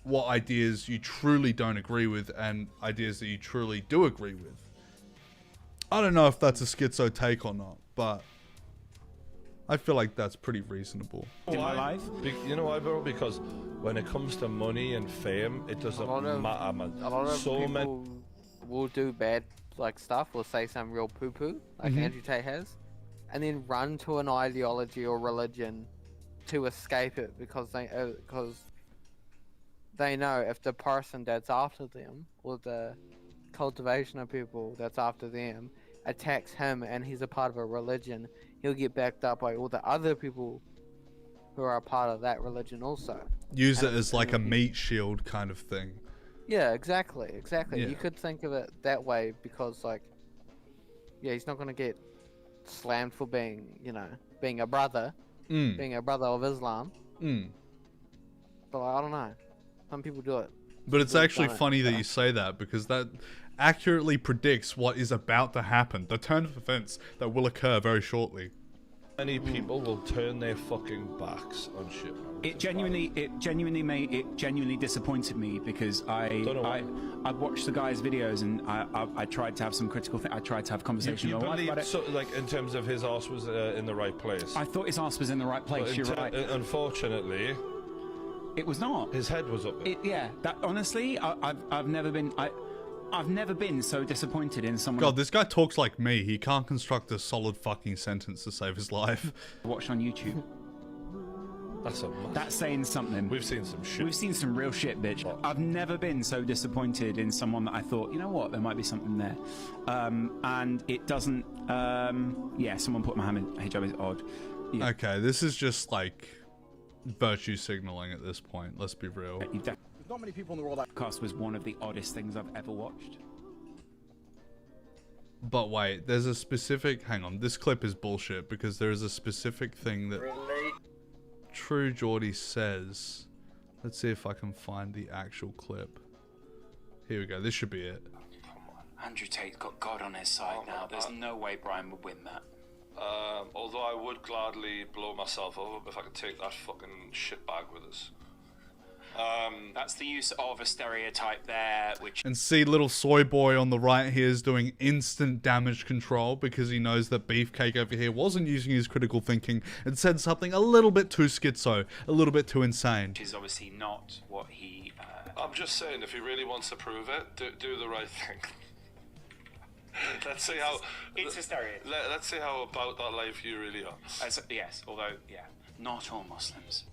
what ideas you truly don't agree with and ideas that you truly do agree with. I don't know if that's a schizo take or not, but I feel like that's pretty reasonable. In my life? You know why, bro? Because when it comes to money and fame, it doesn't matter, man. A lot of people will do bad like stuff, or say some real poo-poo, like Andrew Tate has, and then run to an ideology or religion to escape it because they know if the person that's after them, or the cultivation of people that's after them, attacks him and he's a part of a religion, he'll get backed up by all the other people who are a part of that religion also. Use it as like a meat shield kind of thing. Yeah, exactly. Yeah. You could think of it that way, because like, yeah, he's not gonna get slammed for being a brother, being a brother of Islam. But like, I don't know. Some people do it. But it's actually funny that you say that, because that accurately predicts what is about to happen. The turn of events that will occur very shortly. Many people will turn their fucking backs on shit, man. It genuinely disappointed me, because I watched the guy's videos, and I tried to have some critical I tried to have a conversation You with my wife believe, about it. so, like, in terms of his arse was in the right place? I thought his arse was in the right place. You're right. Unfortunately, it was not. His head was up there. Yeah. That honestly, I've never been so disappointed in someone. God, this guy talks like me. He can't construct a solid fucking sentence to save his life. Watched on YouTube. That's saying something. We've seen some shit. We've seen some real shit, bitch. I've never been so disappointed in someone that I thought, you know what, there might be something there. And it doesn't. Yeah, someone put Mohammed hijab is odd. Yeah. Okay, this is just like virtue signaling at this point. Let's be real. There's not many people in the world that Podcast was one of the oddest things I've ever watched. But wait, there's a specific... Hang on, this clip is bullshit, because there is a specific thing that True Geordie says. Let's see if I can find the actual clip. Here we go, this should be it. Andrew Tate got God on his side now. There's no way Brian would win that. Although I would gladly blow myself up if I could take that fucking shit bag with us. That's the use of a stereotype there, which... And see little soy boy on the right here is doing instant damage control, because he knows that Beefcake over here wasn't using his critical thinking and said something a little bit too schizo, a little bit too insane. Which is obviously not what he... I'm just saying, if he really wants to prove it, do the right thing. Let's see how... It's a stereotype. Let's see how about that life you really are. Yes, although, yeah, not all Muslims.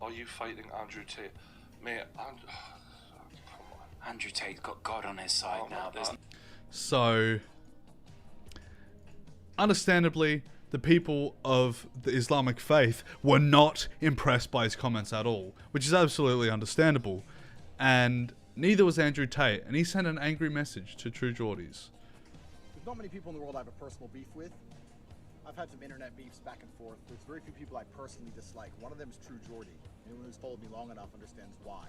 Are you fighting Andrew Tate? Mate, come on. Andrew Tate's got God on his side now. So, understandably, the people of the Islamic faith were not impressed by his comments at all, which is absolutely understandable. And neither was Andrew Tate, and he sent an angry message to True Geordies. There's not many people in the world I have a personal beef with. I've had some internet beefs back and forth. There's very few people I personally dislike. One of them is True Geordie. Anyone who's followed me long enough understands why.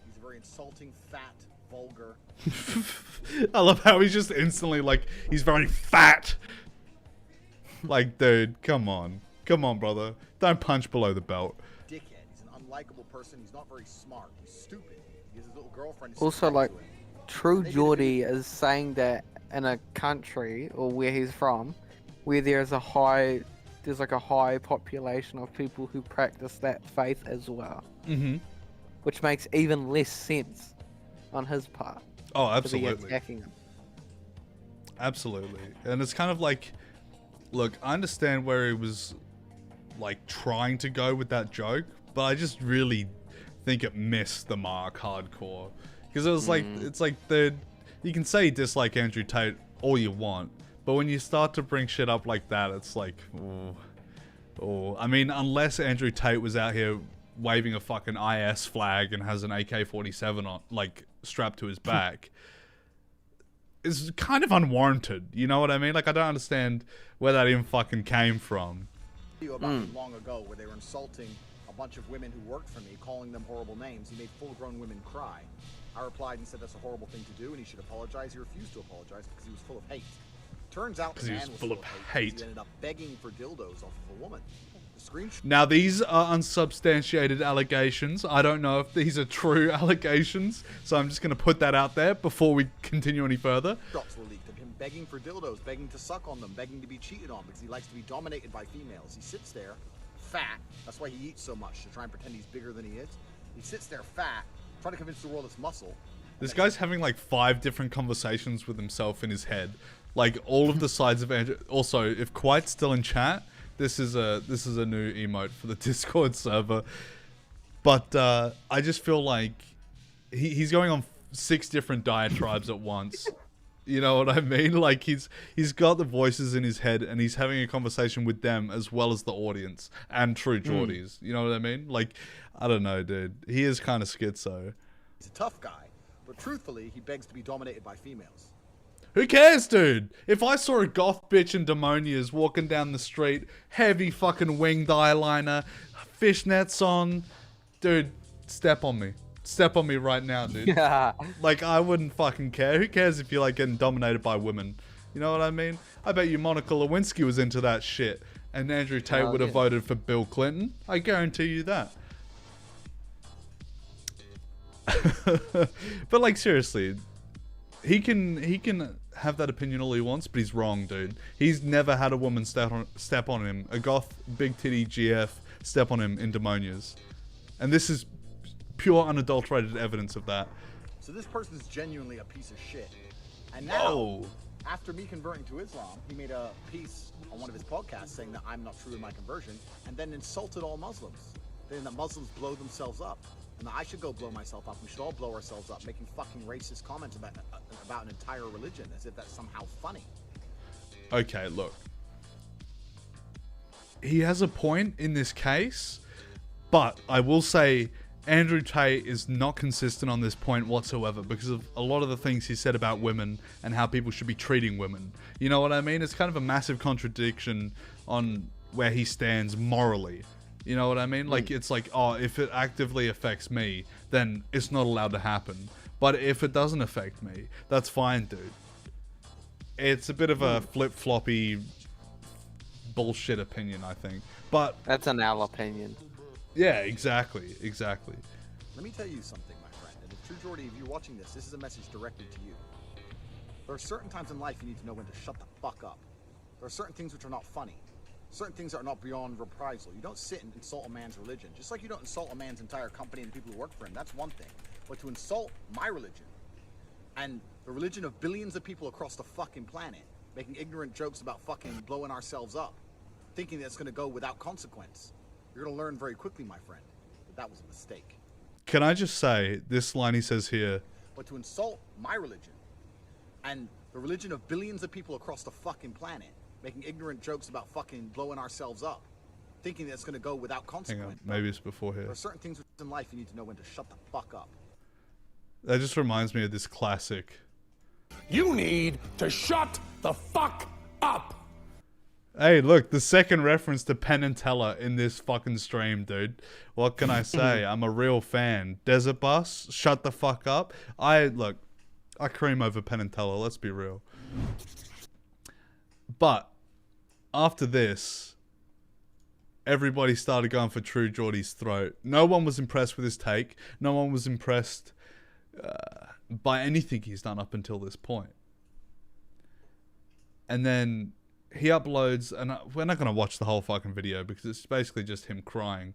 He's a very insulting, fat, vulgar... I love how he's just instantly like, he's very fat. Like, dude, come on. Come on, brother. Don't punch below the belt. Dickhead. He's an unlikable person. He's not very smart. He's stupid. He has his little girlfriend. Also, like, True Geordie is saying that in a country, or where he's from, where there's a high there's like a high population of people who practice that faith as well. Mm-hmm. Which makes even less sense on his part. Oh, To be absolutely. attacking him. Absolutely. And it's kind of like, look, I understand where he was like trying to go with that joke, but I just really think it missed the mark hardcore. Because it was like, it's like you can say you dislike Andrew Tate all you want, but when you start to bring shit up like that, it's like, oh. I mean, unless Andrew Tate was out here waving a fucking IS flag and has an AK-47 on, like, strapped to his back, is kind of unwarranted. You know what I mean? Like, I don't understand where that even fucking came from. About long ago, where they were insulting a bunch of women who worked for me, calling them horrible names. He made full-grown women cry. I replied and said that's a horrible thing to do, and he should apologize. He refused to apologize because he was full of hate. Turns out the man was full of hate. He ended up begging for dildos off of a woman. Now, these are unsubstantiated allegations. I don't know if these are true allegations, so I'm just going to put that out there before we continue any further. Drops were leaked of him begging for dildos, begging to suck on them, begging to be cheated on because he likes to be dominated by females. He sits there, fat. That's why he eats so much, to try and pretend he's bigger than he is. He sits there fat, trying to convince the world it's muscle. This guy's having like 5 different conversations with himself in his head. Like, all of the sides of Andrew. Also, if Quite's still in chat, this is a new emote for the Discord server. But I just feel like he's going on 6 different diatribes at once. You know what I mean? Like, he's got the voices in his head and he's having a conversation with them as well as the audience and true Geordies. You know what I mean? Like, I don't know, dude. He is kind of schizo. He's a tough guy, but truthfully, he begs to be dominated by females. Who cares, dude? If I saw a goth bitch in demonias walking down the street, heavy fucking winged eyeliner, fishnets on, dude, step on me. Step on me right now, dude. Yeah. Like, I wouldn't fucking care. Who cares if you're like getting dominated by women? You know what I mean? I bet you Monica Lewinsky was into that shit, and Andrew Tate would have voted for Bill Clinton. I guarantee you that. But like, seriously, he can have that opinion all he wants, but he's wrong, dude. He's never had a woman step on him, a goth big titty GF step on him in demonias, and this is pure unadulterated evidence of that. So this person's genuinely a piece of shit. And now, after me converting to Islam, he made a piece on one of his podcasts saying that I'm not true in my conversion, and then insulted all Muslims, saying that Muslims blow themselves up, and that I should go blow myself up. We should all blow ourselves up, making fucking racist comments about an entire religion, as if that's somehow funny. Okay, look. He has a point in this case, but I will say Andrew Tate is not consistent on this point whatsoever because of a lot of the things he said about women and how people should be treating women. You know what I mean? It's kind of a massive contradiction on where he stands morally. You know what I mean? Like, it's like, oh, if it actively affects me, then it's not allowed to happen. But if it doesn't affect me, that's fine, dude. It's a bit of a flip-floppy bullshit opinion, I think. But that's an Al opinion. Yeah, exactly. Let me tell you something, my friend. And if True Geordie, if you're watching this, this is a message directed to you. There are certain times in life you need to know when to shut the fuck up. There are certain things which are not funny. Certain things are not beyond reprisal. You don't sit and insult a man's religion. Just like you don't insult a man's entire company and the people who work for him. That's one thing. But to insult my religion and the religion of billions of people across the fucking planet, making ignorant jokes about fucking blowing ourselves up, thinking that's going to go without consequence, you're going to learn very quickly, my friend, that was a mistake. Can I just say, this line he says here... But to insult my religion and the religion of billions of people across the fucking planet, making ignorant jokes about fucking blowing ourselves up, thinking that's going to go without consequence. Hang on, maybe it's before here. There are certain things in life you need to know when to shut the fuck up. That just reminds me of this classic. You need to shut the fuck up! Hey, look, the second reference to Penn and Teller in this fucking stream, dude. What can I say? I'm a real fan. Desert Bus, shut the fuck up. I cream over Penn and Teller, let's be real. But after this, everybody started going for True Geordie's throat. No one was impressed with his take. No one was impressed by anything he's done up until this point. And then he uploads, and we're not going to watch the whole fucking video because it's basically just him crying.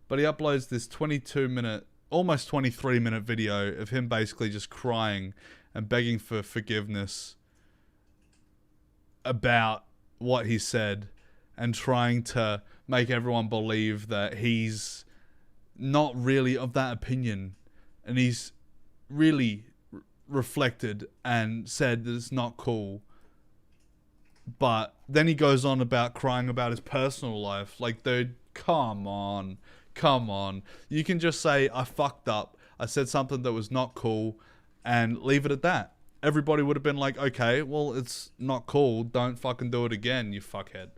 But he uploads this 22-minute, almost 23-minute video of him basically just crying and begging for forgiveness about what he said and trying to make everyone believe that he's not really of that opinion. And he's really reflected and said that it's not cool. But then he goes on about crying about his personal life. Like, dude, come on. Come on. You can just say, I fucked up. I said something that was not cool and leave it at that. Everybody would have been like, okay, well, it's not cool. Don't fucking do it again, you fuckhead.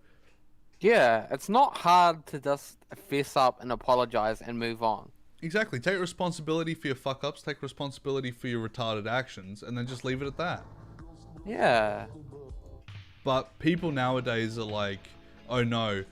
Yeah, it's not hard to just fess up and apologize and move on. Exactly. Take responsibility for your fuck-ups. Take responsibility for your retarded actions. And then just leave it at that. Yeah. But people nowadays are like, oh no,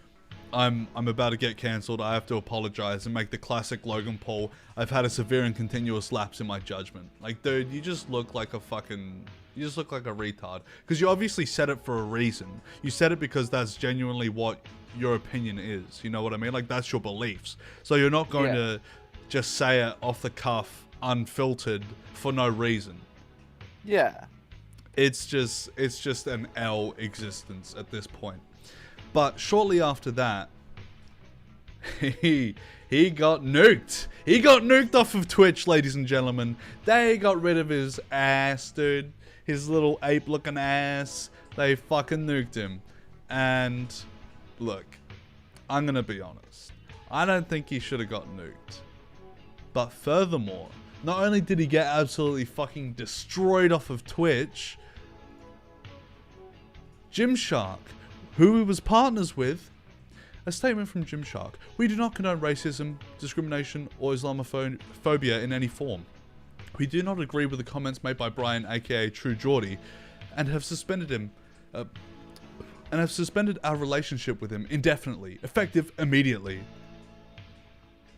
I'm about to get cancelled. I have to apologize and make the classic Logan Paul. I've had a severe and continuous lapse in my judgment. Like, dude, you just look like a retard. Because you obviously said it for a reason. You said it because that's genuinely what your opinion is. You know what I mean? Like, that's your beliefs. So you're not going to just say it off the cuff, unfiltered, for no reason. Yeah. It's just an L existence at this point. But shortly after that, he got nuked. He got nuked off of Twitch, ladies and gentlemen. They got rid of his ass, dude. His little ape-looking ass. They fucking nuked him. And look, I'm gonna be honest. I don't think he should have got nuked. But furthermore, not only did he get absolutely fucking destroyed off of Twitch, Gymshark, who he was partners with, a statement from Gymshark: "We do not condone racism, discrimination, or Islamophobia in any form. We do not agree with the comments made by Brian, aka True Geordie, and have suspended him, our relationship with him indefinitely, effective immediately.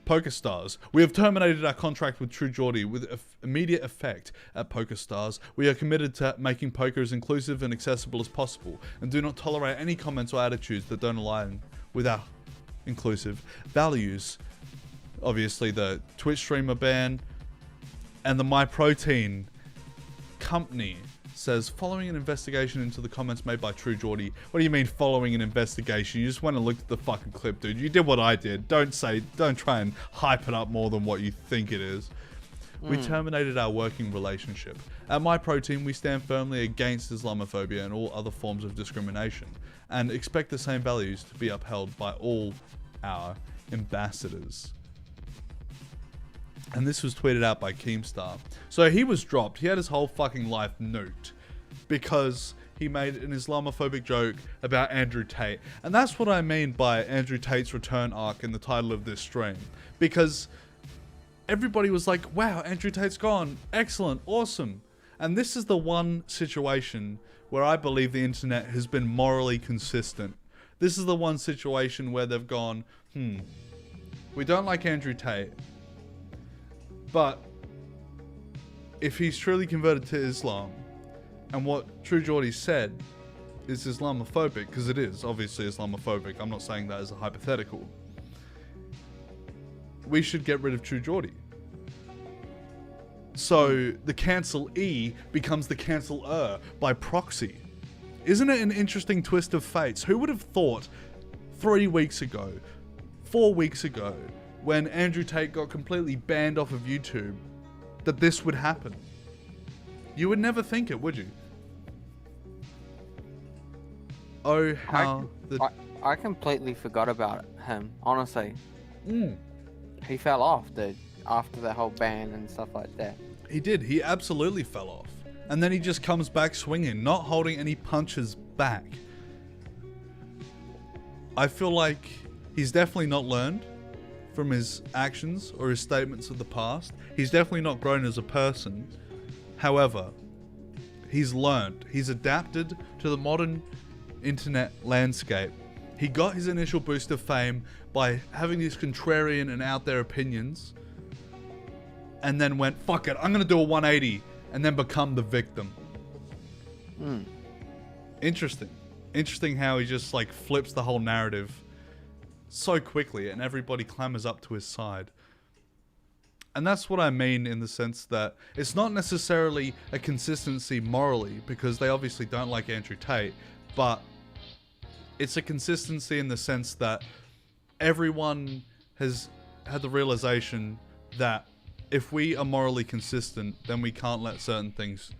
PokerStars. We have terminated our contract with True Geordie with immediate effect. At PokerStars, we are committed to making poker as inclusive and accessible as possible, and do not tolerate any comments or attitudes that don't align with our inclusive values." Obviously, the Twitch streamer ban and the MyProtein company says, following an investigation into the comments made by True Geordie. What do you mean following an investigation? You just went and looked at the fucking clip, dude. You did what I did. Don't try and hype it up more than what you think it is. We terminated our working relationship. At MyProtein, we stand firmly against Islamophobia and all other forms of discrimination, and expect the same values to be upheld by all our ambassadors. And this was tweeted out by Keemstar. So he was dropped. He had his whole fucking life nuked because he made an Islamophobic joke about Andrew Tate. And that's what I mean by Andrew Tate's return arc in the title of this stream. Because everybody was like, wow, Andrew Tate's gone. Excellent. Awesome. And this is the one situation where I believe the internet has been morally consistent. This is the one situation where they've gone, we don't like Andrew Tate. But if he's truly converted to Islam, and what True Geordie said is Islamophobic, because it is obviously Islamophobic, I'm not saying that as a hypothetical, we should get rid of True Geordie. So the cancel-e becomes the cancel-er by proxy. Isn't it an interesting twist of fates? Who would have thought 3 weeks ago, 4 weeks ago, when Andrew Tate got completely banned off of YouTube, that this would happen? You would never think it, would you? Oh, how I completely forgot about him, honestly. He fell off, dude, after the whole ban and stuff like that. He did. He absolutely fell off. And then he just comes back swinging, not holding any punches back. I feel like he's definitely not learned from his actions or his statements of the past. He's definitely not grown as a person. However, he's learned. He's adapted to the modern internet landscape. He got his initial boost of fame by having these contrarian and out there opinions, and then went, fuck it, I'm gonna do a 180, and then become the victim. Interesting. interesting how he just like flips the whole narrative so quickly and everybody clambers up to his side. And that's what I mean in the sense that it's not necessarily a consistency morally, because they obviously don't like Andrew Tate, but it's a consistency in the sense that everyone has had the realization that if we are morally consistent, then we can't let certain things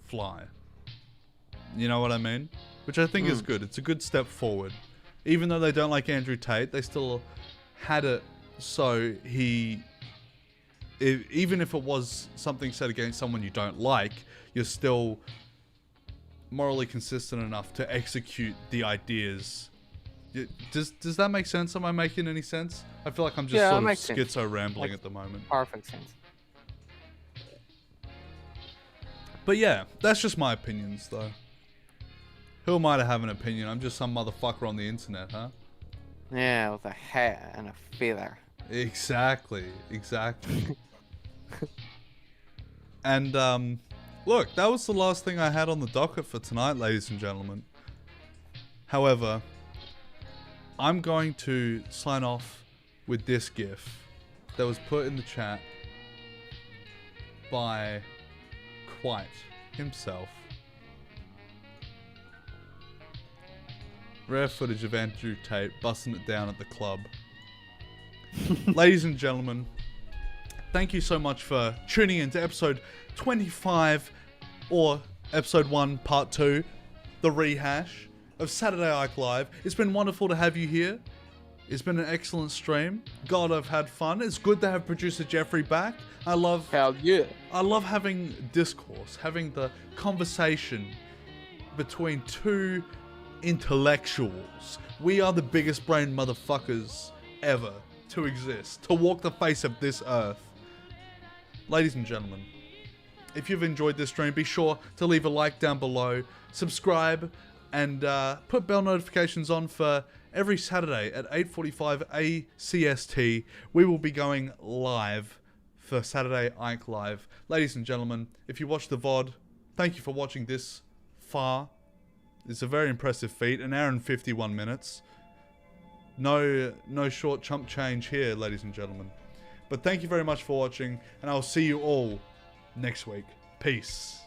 fly. You know what I mean? Which I think is good. It's a good step forward. Even though they don't like Andrew Tate, they still had it so even if it was something said against someone you don't like, you're still morally consistent enough to execute the ideas. Does that make sense? Am I making any sense? I feel like I'm just sort of schizo rambling at the moment. Perfect sense. But yeah, that's just my opinions though. Who am I to have an opinion? I'm just some motherfucker on the internet, huh? Yeah, with a hat and a feather. Exactly. And look, that was the last thing I had on the docket for tonight, ladies and gentlemen. However, I'm going to sign off with this GIF that was put in the chat by Quite himself. Rare footage of Andrew Tate busting it down at the club. Ladies and gentlemen, thank you so much for tuning in to episode 25, or episode 1, part 2, the rehash of Saturday Ike Live. It's been wonderful to have you here. It's been an excellent stream. God, I've had fun. It's good to have producer Jeffrey back. I love having discourse, having the conversation between two intellectuals. We are the biggest brain motherfuckers ever to exist, to walk the face of this earth. Ladies and gentlemen, if you've enjoyed this stream, be sure to leave a like down below, subscribe, and put bell notifications on for every Saturday at 8:45 ACST. We will be going live for Saturday Ike Live. Ladies and gentlemen, if you watch the VOD, thank you for watching this far. It's a very impressive feat, 1 hour and 51 minutes. No short chump change here, ladies and gentlemen. But thank you very much for watching, and I'll see you all next week. Peace.